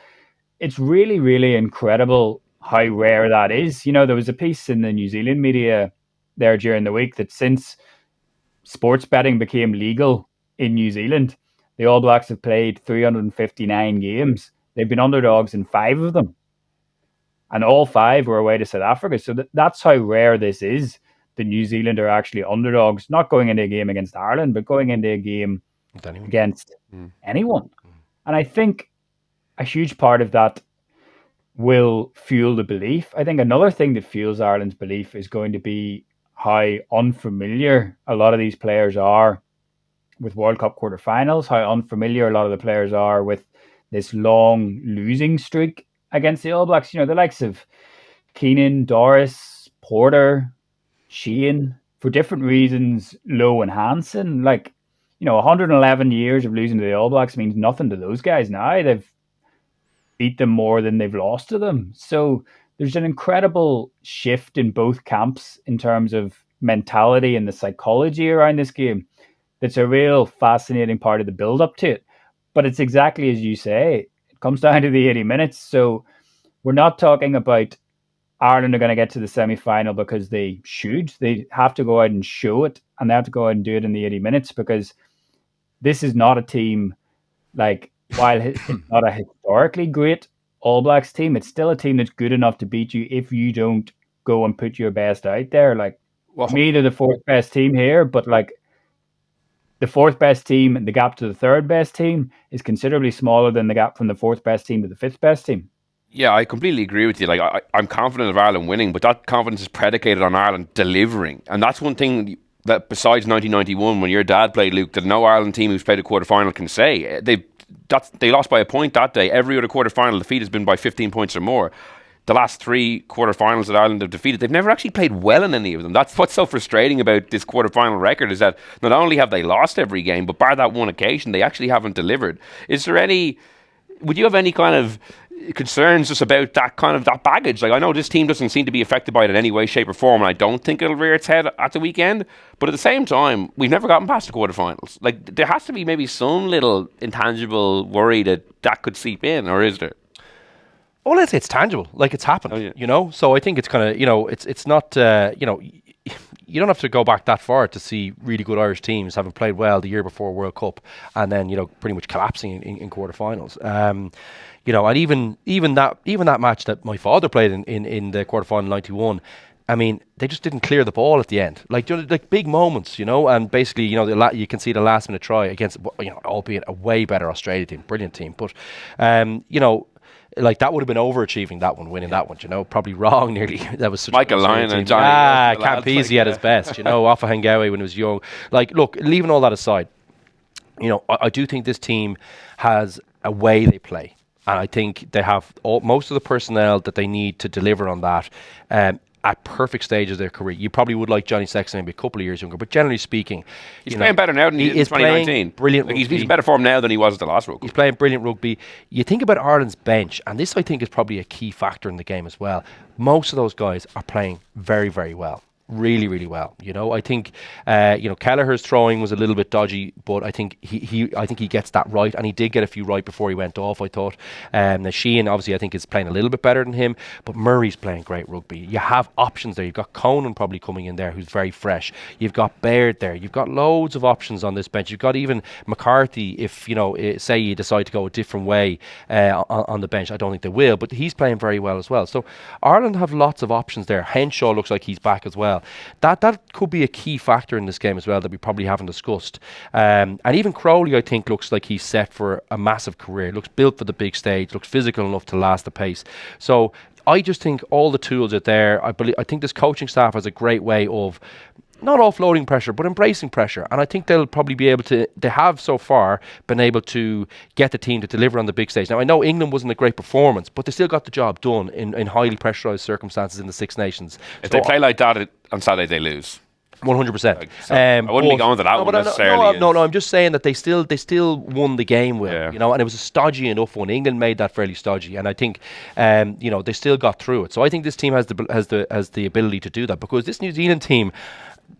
really, really incredible how rare that is. There was a piece in the New Zealand media there during the week that since sports betting became legal in New Zealand, the All Blacks have played 359 games. They've been underdogs in 5 of them. And all 5 were away to South Africa. So that's how rare this is. The New Zealand are actually underdogs, not going into a game against Ireland, but going into a game against anyone. And I think a huge part of that will fuel the belief. I think another thing that fuels Ireland's belief is going to be how unfamiliar a lot of these players are with World Cup quarterfinals, how unfamiliar a lot of the players are with this long losing streak against the All Blacks. The likes of Keenan, Doris, Porter, Sheehan, for different reasons, Lowe and Hansen. 111 years of losing to the All Blacks means nothing to those guys now. They've beat them more than they've lost to them. So there's an incredible shift in both camps in terms of mentality and the psychology around this game. That's a real fascinating part of the build-up to it. But it's exactly as you say. Comes down to the 80 minutes. So we're not talking about Ireland are going to get to the semi-final because they should. They have to go out and show it, and they have to go out and do it in the 80 minutes, because this is not a team, like, while it's not a historically great All Blacks team, it's still a team that's good enough to beat you if you don't go and put your best out there. Like, me, they're the 4th best team here, but like, the 4th best team, and the gap to the 3rd best team is considerably smaller than the gap from the 4th best team to the 5th best team. Yeah, I completely agree with you. Like, I'm confident of Ireland winning, but that confidence is predicated on Ireland delivering. And that's one thing that, besides 1991, when your dad played, Luke, that no Ireland team who's played a quarter-final can say. They lost by a point that day. Every other quarter-final defeat has been by 15 points or more. The last 3 quarterfinals that Ireland have defeated, they've never actually played well in any of them. That's what's so frustrating about this quarterfinal record, is that not only have they lost every game, but bar that one occasion, they actually haven't delivered. Would you have any kind of concerns just about that baggage? Like, I know this team doesn't seem to be affected by it in any way, shape or form, and I don't think it'll rear its head at the weekend, but at the same time, we've never gotten past the quarterfinals. Like, there has to be maybe some little intangible worry that could seep in, or is there? Oh, let's say it's tangible, like it's happened, So I think it's kind of, it's not, you don't have to go back that far to see really good Irish teams having played well the year before World Cup and then, pretty much collapsing in quarterfinals. And even that match that my father played in the quarterfinal 91, I mean, they just didn't clear the ball at the end. Like big moments, and basically, you can see the last minute try against, albeit a way better Australia team, brilliant team, but, like, that would have been overachieving, that one, winning that one, probably wrong nearly. That was such Michael Lyon and Johnny. Campese at his best, off of Hengawi when he was young. Like, look, leaving all that aside, I do think this team has a way they play. And I think they have most of the personnel that they need to deliver on that at perfect stages of their career. You probably would like Johnny Sexton maybe a couple of years younger, but generally speaking, he's playing better now than he did in 2019. Brilliant rugby. He's in better form now than he was at the last World Cup. He's playing brilliant rugby. You think about Ireland's bench, and this I think is probably a key factor in the game as well. Most of those guys are playing very, very well. really, really well. I think Kelleher's throwing was a little bit dodgy, but I think he gets that right, and he did get a few right before he went off, I thought. Now Sheehan obviously I think is playing a little bit better than him, but Murray's playing great rugby. You have options there. You've got Conan probably coming in there, who's very fresh. You've got Baird there. You've got loads of options on this bench. You've got even McCarthy, if say you decide to go a different way on the bench. I don't think they will, but he's playing very well as well. So Ireland have lots of options there. Henshaw looks like he's back as well. That could be a key factor in this game as well that we probably haven't discussed. And even Crowley, I think, looks like he's set for a massive career. Looks built for the big stage. Looks physical enough to last the pace. So I just think all the tools are there. I think this coaching staff has a great way of not offloading pressure, but embracing pressure. And I think they'll probably be able to, they have so far been able to get the team to deliver on the big stage. Now, I know England wasn't a great performance, but they still got the job done in highly pressurised circumstances in the Six Nations. If they play like that on Saturday, they lose. 100%. I wouldn't be going to that one necessarily. No, I'm just saying that they still won the game well, and it was a stodgy enough one. England made that fairly stodgy, and I think they still got through it. So I think this team has the ability to do that, because this New Zealand team,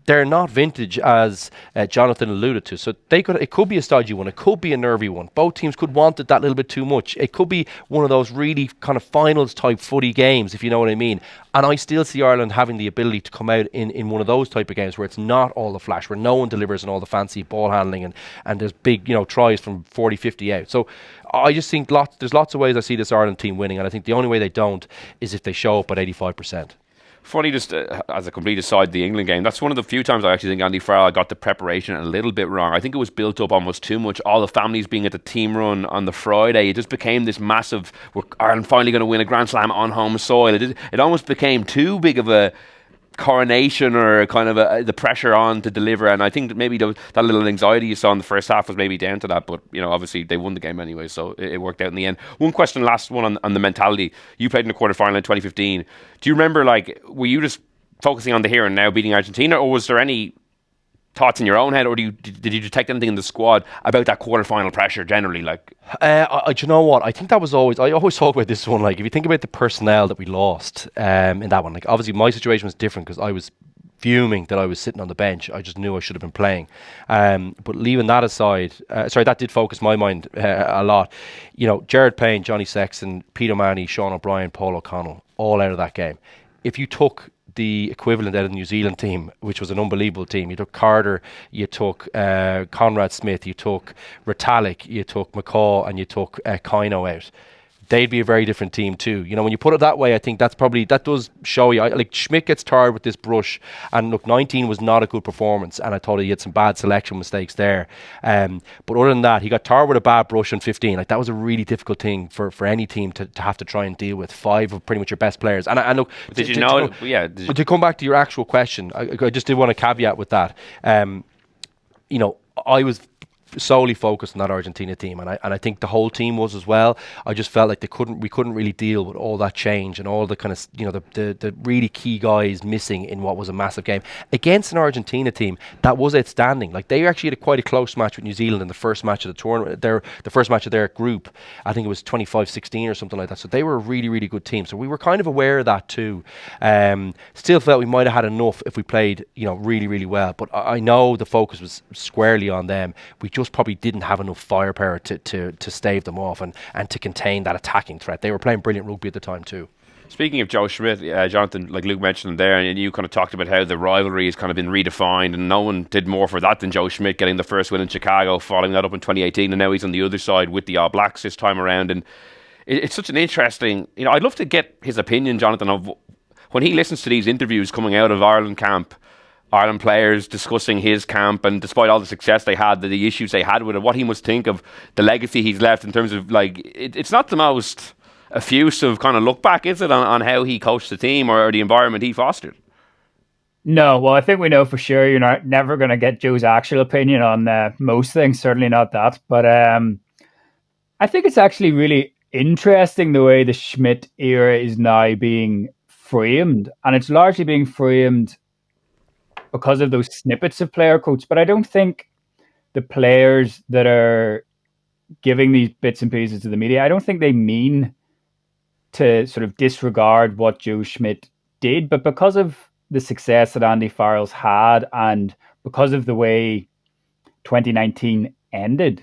they're not vintage, as Jonathan alluded to. So it could be a stodgy one. It could be a nervy one. Both teams could want it that little bit too much. It could be one of those really kind of finals type footy games, if you know what I mean. And I still see Ireland having the ability to come out in one of those type of games where it's not all the flash, where no one delivers and all the fancy ball handling and there's big tries from 40, 50 out. So I just think there's lots of ways I see this Ireland team winning, and I think the only way they don't is if they show up at 85%. Funny, just as a complete aside, the England game, that's one of the few times I actually think Andy Farrell got the preparation a little bit wrong. I think it was built up almost too much. All the families being at the team run on the Friday, it just became this massive, Ireland finally going to win a Grand Slam on home soil. It almost became too big of a coronation, or kind of the pressure on to deliver, and I think that maybe that little anxiety you saw in the first half was maybe down to that, but obviously they won the game anyway, so it worked out in the end. One question, last one on the mentality. You played in the quarterfinal in 2015. Do you remember, were you just focusing on the here and now, beating Argentina, or was there any thoughts in your own head, or did you detect anything in the squad about that quarterfinal pressure generally? Do you know what? I think that was I always talk about this one. If you think about the personnel that we lost in that one, obviously my situation was different because I was fuming that I was sitting on the bench. I just knew I should have been playing. But leaving that aside, that did focus my mind a lot. Gerard Payne, Johnny Sexton, Peter O'Mahony, Sean O'Brien, Paul O'Connell, all out of that game. If you took the equivalent out of the New Zealand team, which was an unbelievable team, you took Carter, you took Conrad Smith, you took Retallick, you took McCaw, and you took Kino out, they'd be a very different team too. When you put it that way, I think that does show you. Schmidt gets tired with this brush, and look, 19 was not a good performance, and I thought he had some bad selection mistakes there. But other than that, he got tired with a bad brush in 15. That was a really difficult thing for any team to have to try and deal with. 5 of pretty much your best players. And look, to come back to your actual question, I just did want to caveat with that. I was solely focused on that Argentina team, and I think the whole team was as well. I just felt like we couldn't really deal with all that change and all the kind of the really key guys missing in what was a massive game against an Argentina team that was outstanding. They actually had quite a close match with New Zealand in the first match of the tournament. The first match of their group, I think it was 25-16 or something like that. So they were a really, really good team. So we were kind of aware of that too. Still felt we might have had enough if we played really, really well. But I know the focus was squarely on them. We just probably didn't have enough firepower to stave them off and to contain that attacking threat. They were playing brilliant rugby at the time too. Speaking of Joe Schmidt, Jonathan, like Luke mentioned there, and you kind of talked about how the rivalry has kind of been redefined, and no one did more for that than Joe Schmidt getting the first win in Chicago, following that up in 2018, and now he's on the other side with the All Blacks this time around. And it's such an interesting, I'd love to get his opinion, Jonathan, of when he listens to these interviews coming out of Ireland camp, Ireland players discussing his camp, and despite all the success they had, the issues they had with it, what he must think of the legacy he's left in terms of it's not the most effusive kind of look back, is it, on how he coached the team or the environment he fostered? No, well, I think we know for sure you're never going to get Joe's actual opinion on most things, certainly not that. But I think it's actually really interesting the way the Schmidt era is now being framed, and it's largely being framed because of those snippets of player coach. But I don't think the players that are giving these bits and pieces to the media, I don't think they mean to sort of disregard what Joe Schmidt did, but because of the success that Andy Farrell's had, and because of the way 2019 ended,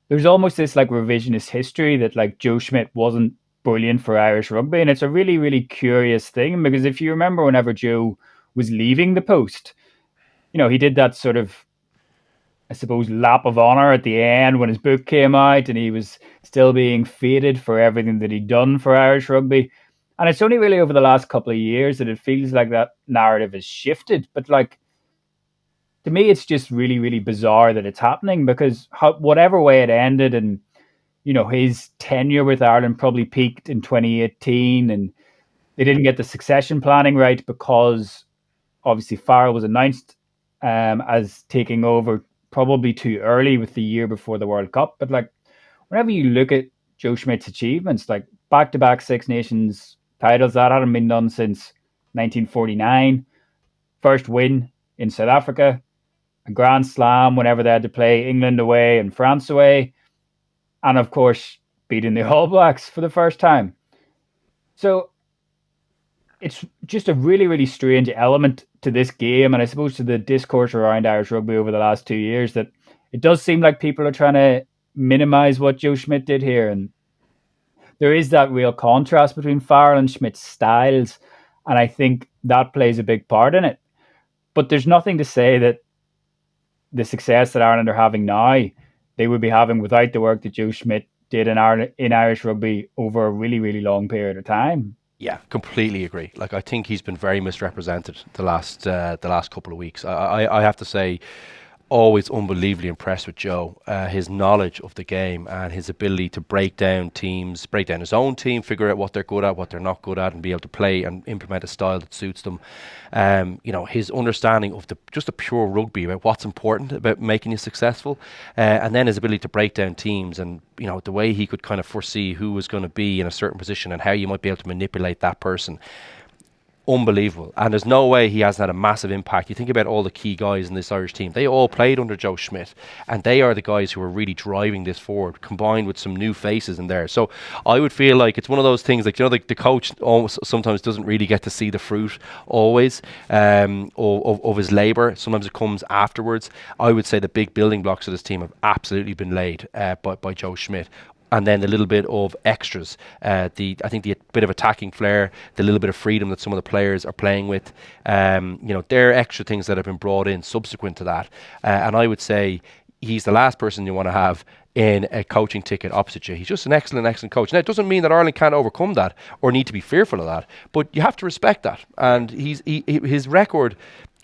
there's almost this like revisionist history that like Joe Schmidt wasn't brilliant for Irish rugby. And it's a really, really curious thing, because if you remember whenever Joe was leaving the post, he did that sort of, I suppose, lap of honor at the end when his book came out, and he was still being feted for everything that he'd done for Irish rugby. And it's only really over the last couple of years that it feels like that narrative has shifted. But like, to me, it's just really, really bizarre that it's happening, because whatever way it ended, and his tenure with Ireland probably peaked in 2018, and they didn't get the succession planning right because obviously Farrell was announced as taking over probably too early with the year before the World Cup. But like, whenever you look at Joe Schmidt's achievements, like back-to-back Six Nations titles, that hadn't been done since 1949. First win in South Africa, a Grand Slam whenever they had to play England away and France away, and of course beating the All Blacks for the first time. So it's just a really, really strange element to this game, and I suppose to the discourse around Irish rugby over the last 2 years, that it does seem like people are trying to minimise what Joe Schmidt did here. And there is that real contrast between Farrell and Schmidt's styles, and I think that plays a big part in it. But there's nothing to say that the success that Ireland are having now, they would be having without the work that Joe Schmidt did in Irish rugby over a really, really long period of time. Yeah, completely agree. Like, I think he's been very misrepresented the last couple of weeks. I have to say, always unbelievably impressed with Joe. His knowledge of the game and his ability to break down teams, break down his own team, figure out what they're good at, what they're not good at, and be able to play and implement a style that suits them. His understanding of just the pure rugby, about what's important about making you successful, and then his ability to break down teams, and the way he could kind of foresee who was going to be in a certain position and how you might be able to manipulate that person. Unbelievable. And there's no way he hasn't had a massive impact. You think about all the key guys in this Irish team, they all played under Joe Schmidt, and they are the guys who are really driving this forward, combined with some new faces in there. So I would feel like it's one of those things, like, the coach almost sometimes doesn't really get to see the fruit always of his labour. Sometimes it comes afterwards. I would say the big building blocks of this team have absolutely been laid by Joe Schmidt. And then the little bit of extras, I think the bit of attacking flair, the little bit of freedom that some of the players are playing with, there are extra things that have been brought in subsequent to that. And I would say he's the last person you want to have in a coaching ticket opposite you. He's just an excellent coach. Now, it doesn't mean that Ireland can't overcome that or need to be fearful of that, but you have to respect that. And his record,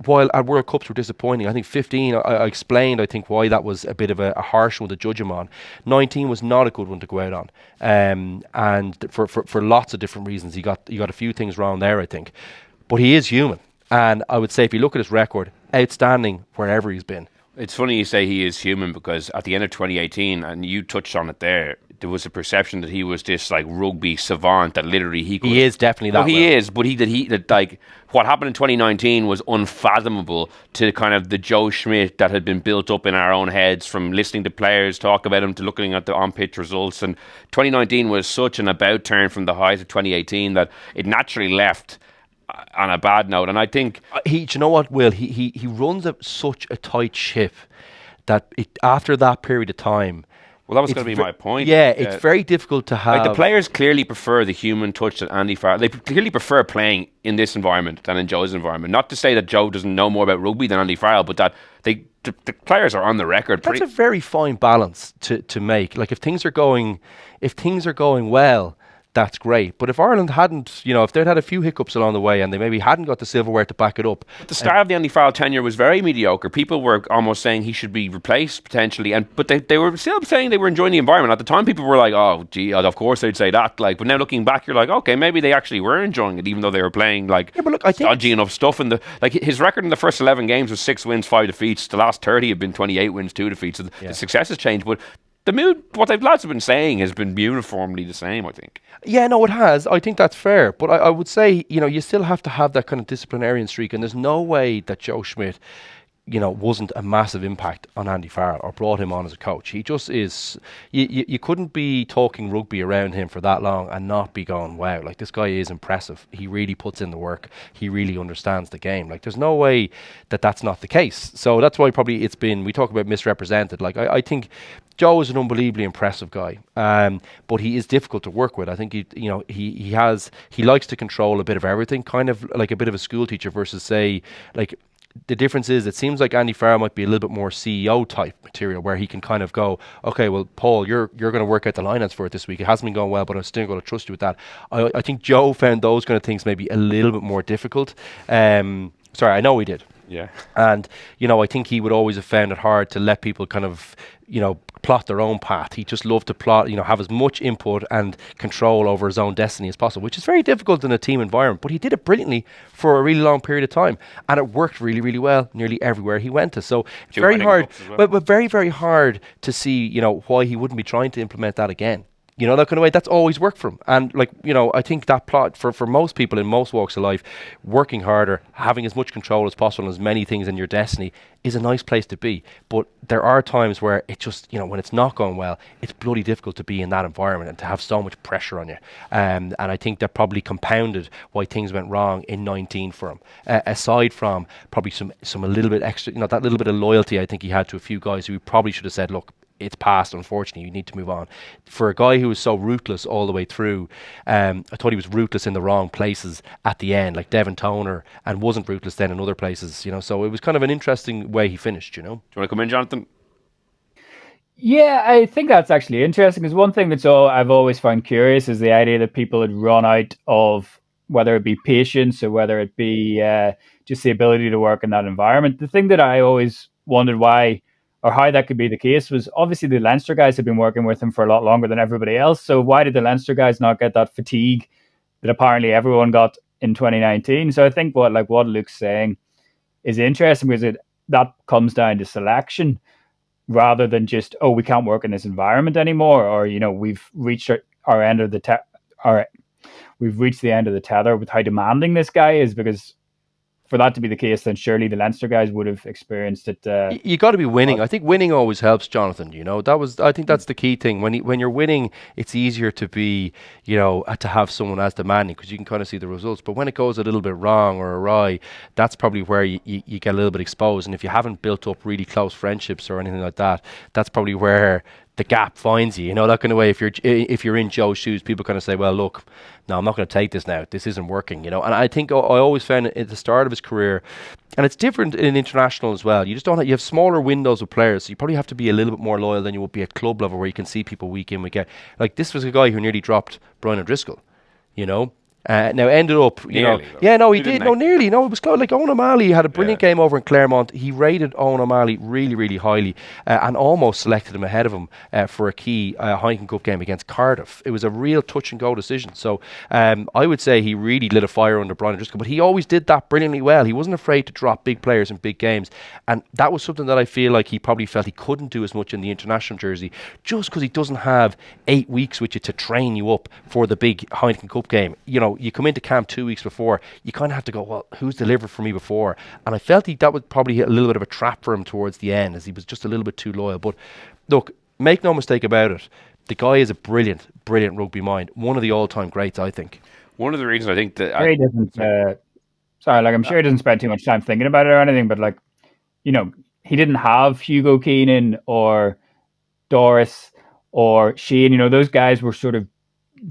while at World Cups were disappointing, I think 15, I explained, I think, why that was a bit of a harsh one to judge him on. 19 was not a good one to go out on. And for lots of different reasons. He got a few things wrong there, I think. But he is human. And I would say, if you look at his record, outstanding wherever he's been. It's funny you say he is human, because at the end of 2018, and you touched on it there was a perception that he was this like rugby savant that literally he could. He is definitely that. He is, but that what happened in 2019 was unfathomable to kind of the Joe Schmidt that had been built up in our own heads from listening to players talk about him to looking at the on-pitch results. And 2019 was such an about turn from the highs of 2018 that it naturally left on a bad note. And I think do you know what, Will? He runs such a tight ship that after that period of time. Well, that was going to be my point. Yeah, it's very difficult to have. Like, the players clearly prefer the human touch that Andy Farrell. They clearly prefer playing in this environment than in Joe's environment. Not to say that Joe doesn't know more about rugby than Andy Farrell, but that the players are on the record. That's a very fine balance to make. Like, if things are going well, that's great. But if Ireland hadn't, if they'd had a few hiccups along the way and they maybe hadn't got the silverware to back it up. The start of the Andy Farrell tenure was very mediocre. People were almost saying he should be replaced potentially, but they were still saying they were enjoying the environment. At the time, people were like, "Oh, gee, of course they'd say that." Like, but now looking back, you're like, "Okay, maybe they actually were enjoying it, even though they were playing like dodgy enough stuff." And his record in the first 11 games was 6 wins, 5 defeats. The last 30 have been 28 wins, 2 defeats. So the success has changed, but the mood, what the lads have been saying, has been uniformly the same, I think. Yeah, no, it has. I think that's fair. But I would say, you still have to have that kind of disciplinarian streak. And there's no way that Joe Schmidt wasn't a massive impact on Andy Farrell or brought him on as a coach. He just is. You couldn't be talking rugby around him for that long and not be going, wow, like this guy is impressive. He really puts in the work. He really understands the game. Like there's no way that that's not the case. So that's why probably we talk about misrepresented. Like I think Joe is an unbelievably impressive guy, but he is difficult to work with. I think he likes to control a bit of everything, kind of like a bit of a school teacher versus say like. The difference is it seems like Andy Farrell might be a little bit more CEO type material where he can kind of go, okay, well, Paul, you're going to work out the lineouts for it this week. It hasn't been going well, but I'm still going to trust you with that. I think Joe found those kind of things maybe a little bit more difficult. Sorry, I know he did. Yeah. And, I think he would always have found it hard to let people kind of, plot their own path. He just loved to plot, have as much input and control over his own destiny as possible, which is very difficult in a team environment. But he did it brilliantly for a really long period of time. And it worked really, really well nearly everywhere he went to. So it's very hard, but very, very hard to see, why he wouldn't be trying to implement that again. That kind of way, that's always worked for him. And I think that plot for most people in most walks of life, working harder, having as much control as possible on as many things in your destiny is a nice place to be. But there are times where it just, when it's not going well, it's bloody difficult to be in that environment and to have so much pressure on you. And I think that probably compounded why things went wrong in 19 for him. Aside from probably some a little bit extra, that little bit of loyalty I think he had to a few guys who he probably should have said, look, it's past, unfortunately, you need to move on. For a guy who was so ruthless all the way through, I thought he was ruthless in the wrong places at the end, like Devon Toner, and wasn't ruthless then in other places, so it was kind of an interesting way he finished, Do you want to come in, Jonathan? Yeah, I think that's actually interesting, because one thing I've always found curious is the idea that people had run out of, whether it be patience or whether it be just the ability to work in that environment. The thing that I always wondered why or how that could be the case was obviously the Leinster guys had been working with him for a lot longer than everybody else. So why did the Leinster guys not get that fatigue that apparently everyone got in 2019? So I think what Luke's saying is interesting, because that comes down to selection rather than just, we can't work in this environment anymore, or we've reached our end of the we've reached the end of the tether with how demanding this guy is. Because for that to be the case, then surely the Leinster guys would have experienced it. You got to be winning. I think winning always helps, Jonathan. I think that's the key thing. When you're winning, it's easier to be, to have someone as demanding, because you can kind of see the results. But when it goes a little bit wrong or awry, that's probably where you get a little bit exposed. And if you haven't built up really close friendships or anything like that, that's probably where the gap finds you, that kind of way. If you're in Joe's shoes, people kind of say, well, look, no, I'm not going to take this now. This isn't working, And I think I always found it at the start of his career, and it's different in international as well. You just don't. You have smaller windows of players, so you probably have to be a little bit more loyal than you would be at club level, where you can see people week in, week out. Like this was a guy who nearly dropped Brian O'Driscoll, Now ended up, nearly, yeah, no, he did, nearly, it was close. Like Owen O'Malley had a brilliant game over in Claremont. He rated Owen O'Malley really, really highly, and almost selected him ahead of him for a key Heineken Cup game against Cardiff. It was a real touch and go decision. So I would say he really lit a fire under Brian O'Driscoll, but he always did that brilliantly well. He wasn't afraid to drop big players in big games, and that was something that I feel like he probably felt he couldn't do as much in the international jersey, just because he doesn't have 8 weeks with you to train you up for the big Heineken Cup game. You come into camp 2 weeks before, you kind of have to go, well, who's delivered for me before? And I felt that was probably a little bit of a trap for him towards the end, as he was just a little bit too loyal. But look, make no mistake about it, the guy is a brilliant, brilliant rugby mind. One of the all-time greats, I think. One of the reasons I think that... I'm sure he doesn't spend too much time thinking about it or anything, but he didn't have Hugo Keenan or Doris or Shane. Those guys were sort of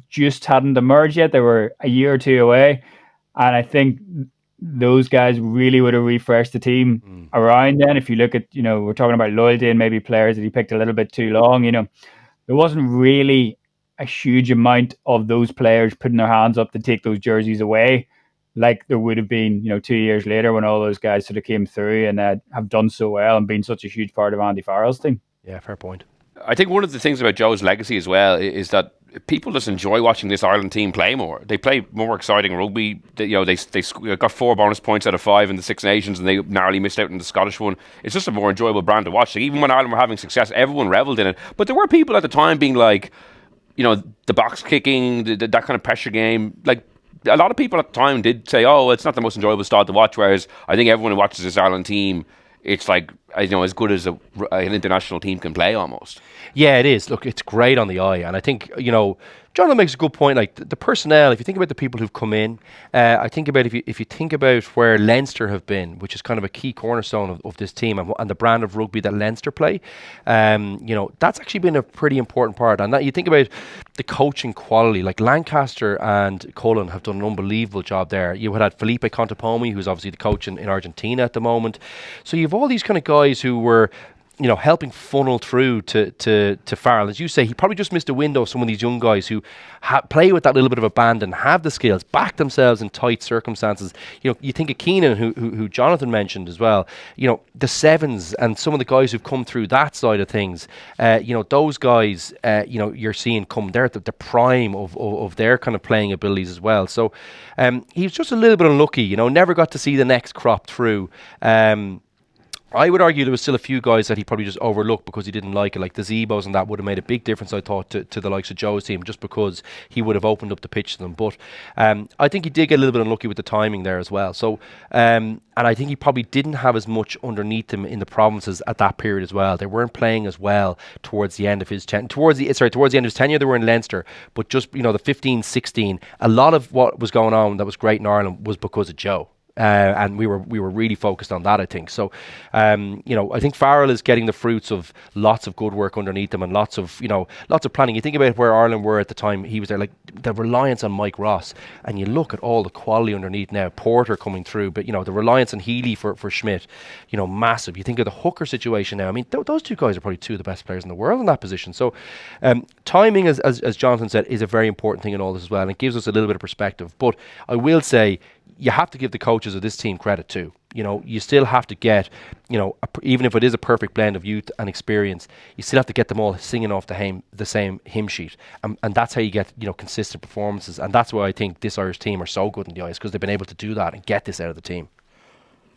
just hadn't emerged yet. They were a year or two away, and I think those guys really would have refreshed the team around then. If you look at, we're talking about loyalty and maybe players that he picked a little bit too long, there wasn't really a huge amount of those players putting their hands up to take those jerseys away, like there would have been, 2 years later when all those guys sort of came through and have done so well and been such a huge part of Andy Farrell's team. Yeah, fair point. I think one of the things about Joe's legacy as well is that people just enjoy watching this Ireland team play more. They play more exciting rugby. They got 4 bonus points out of 5 in the Six Nations, and they narrowly missed out in the Scottish one. It's just a more enjoyable brand to watch. Like, even when Ireland were having success, everyone revelled in it. But there were people at the time being like, the box kicking, that kind of pressure game. Like, a lot of people at the time did say, it's not the most enjoyable style to watch, whereas I think everyone who watches this Ireland team it's like, as good as an international team can play almost. Yeah, it is. Look, it's great on the eye, and I think Jonathan makes a good point. Like the personnel, if you think about the people who've come in, I think about if you think about where Leinster have been, which is kind of a key cornerstone of this team and the brand of rugby that Leinster play. That's actually been a pretty important part. And that you think about the coaching quality, like Lancaster and Cullen have done an unbelievable job there. You had Felipe Contepomi, who's obviously the coach in Argentina at the moment. So you have all these kind of guys who were helping funnel through to Farrell. As you say, he probably just missed a window of some of these young guys who play with that little bit of abandon, have the skills, back themselves in tight circumstances. You think of Keenan, who Jonathan mentioned as well. The sevens and some of the guys who've come through that side of things. Those guys, you're seeing come there at the prime of their kind of playing abilities as well. So he was just a little bit unlucky. Never got to see the next crop through. I would argue there was still a few guys that he probably just overlooked because he didn't like it, like the Zebos, and that would have made a big difference, I thought, to the likes of Joe's team, just because he would have opened up the pitch to them. But I think he did get a little bit unlucky with the timing there as well. So, and I think he probably didn't have as much underneath him in the provinces at that period as well. They weren't playing as well towards the end of his towards the end of his tenure. They were in Leinster, but just the 15-16, a lot of what was going on that was great in Ireland was because of Joe. And we were really focused on that, I think. So, I think Farrell is getting the fruits of lots of good work underneath him and lots of planning. You think about where Ireland were at the time he was there, like the reliance on Mike Ross, and you look at all the quality underneath now. Porter coming through, but the reliance on Healy for Schmidt, massive. You think of the hooker situation now. I mean, those two guys are probably two of the best players in the world in that position. So, timing, as Jonathan said, is a very important thing in all this as well, and it gives us a little bit of perspective. But I will say, you have to give the coaches of this team credit too. You still have to get, even if it is a perfect blend of youth and experience, you still have to get them all singing off the same hymn sheet. And that's how you get, consistent performances. And that's why I think this Irish team are so good in the eyes, because they've been able to do that and get this out of the team.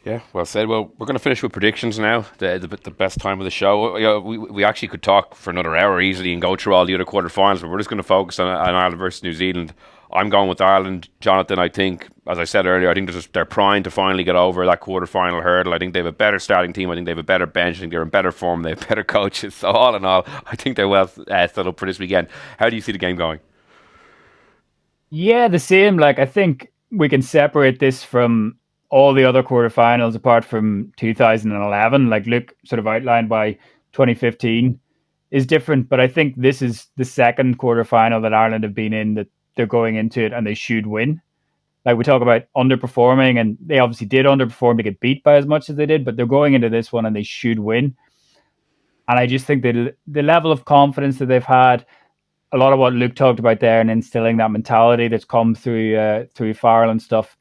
Yeah, well said. Well, we're going to finish with predictions now, the best time of the show. We actually could talk for another hour easily and go through all the other quarterfinals, but we're just going to focus on Ireland versus New Zealand. I'm going with Ireland. Jonathan, I think, as I said earlier, I think they're primed to finally get over that quarter-final hurdle. I think they have a better starting team. I think they have a better bench. I think they're in better form. They have better coaches. So all in all, I think they're well set up for this weekend. How do you see the game going? Yeah, the same. Like, I think we can separate this from all the other quarterfinals apart from 2011. Like Luke sort of outlined why 2015 is different. But I think this is the second quarterfinal that Ireland have been in that they're going into it and they should win. Like, we talk about underperforming, and they obviously did underperform to get beat by as much as they did, but they're going into this one and they should win. And I just think that the level of confidence that they've had, a lot of what Luke talked about there and instilling that mentality that's come through Farrell and stuff,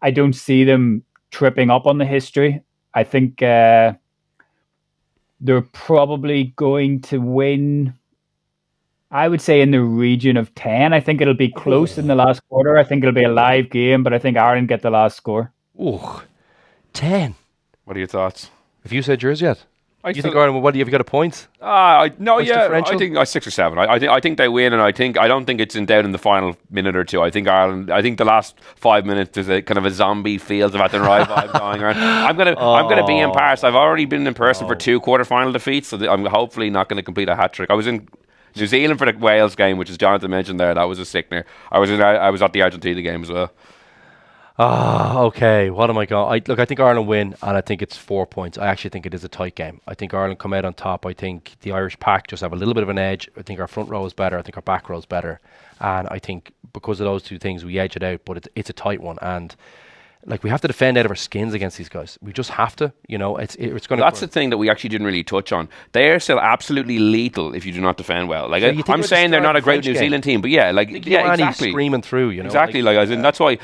I don't see them tripping up on the history. I think they're probably going to win, I would say, in the region of 10. I think it'll be close in the last quarter. I think it'll be a live game, but I think Ireland get the last score. Oh, 10. What are your thoughts? Have you said yours yet? You think Ireland? What have you got a point? No, yeah, I think 6 or 7. I think they win, and I don't think it's in doubt in the final minute or two. I think Ireland. I think the last 5 minutes there's a kind of a zombie Fields of Athenry vibe going around. I'm gonna be in Paris. I've already been in person for 2 quarterfinal defeats, so I'm hopefully not going to complete a hat trick. I was in New Zealand for the Wales game, which is Jonathan mentioned there. That was a sickener. I was at the Argentina game as well. Okay. What am I going? I think Ireland win, and I think it's 4 points. I actually think it is a tight game. I think Ireland come out on top. I think the Irish pack just have a little bit of an edge. I think our front row is better. I think our back row is better, and I think because of those two things, we edge it out. But it's a tight one, and we have to defend out of our skins against these guys. We just have to. It's going to. That's the thing that we actually didn't really touch on. They are still absolutely lethal if you do not defend well. I'm saying they're not a great New Zealand team, but exactly screaming through. Exactly. That's why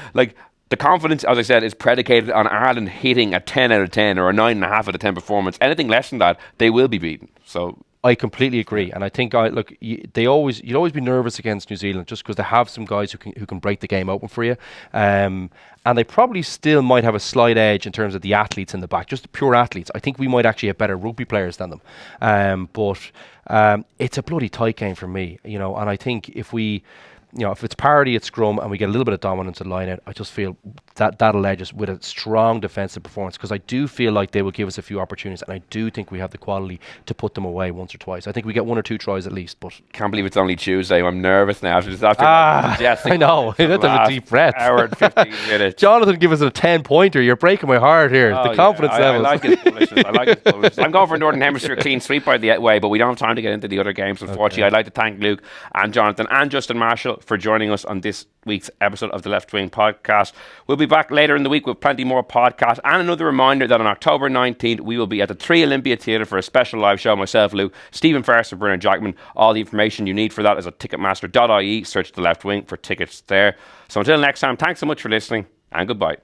the confidence, as I said, is predicated on Ireland hitting a 10 out of 10 or a 9.5 out of 10 performance. Anything less than that, they will be beaten. So I completely agree, and I think you'd always be nervous against New Zealand just because they have some guys who can break the game open for you, and they probably still might have a slight edge in terms of the athletes in the back, just the pure athletes. I think we might actually have better rugby players than them, but it's a bloody tight game for me, and I think if it's parity at scrum and we get a little bit of dominance at line out, I just feel that'll edge us with a strong defensive performance, because I do feel like they will give us a few opportunities, and I do think we have the quality to put them away once or twice. I think we get 1 or 2 tries at least. But can't believe it's only Tuesday. I'm nervous now. I know. You have to have a deep breath. Hour and 15 minutes. Jonathan, give us a 10-pointer. You're breaking my heart here. The confidence levels. I like his bullishness. I'm going for Northern Hemisphere clean sweep by the way, but we don't have time to get into the other games, unfortunately. I'd like to thank Luke and Jonathan and Justin Marshall for joining us on this week's episode of the Left Wing Podcast. We'll be back later in the week with plenty more podcasts, and another reminder that on October 19th we will be at the 3 Olympia Theatre for a special live show. Myself, Luke, Stephen Ferris and Bernard Jackman. All the information you need for that is at ticketmaster.ie. Search the Left Wing for tickets there. So until next time, thanks so much for listening, and goodbye.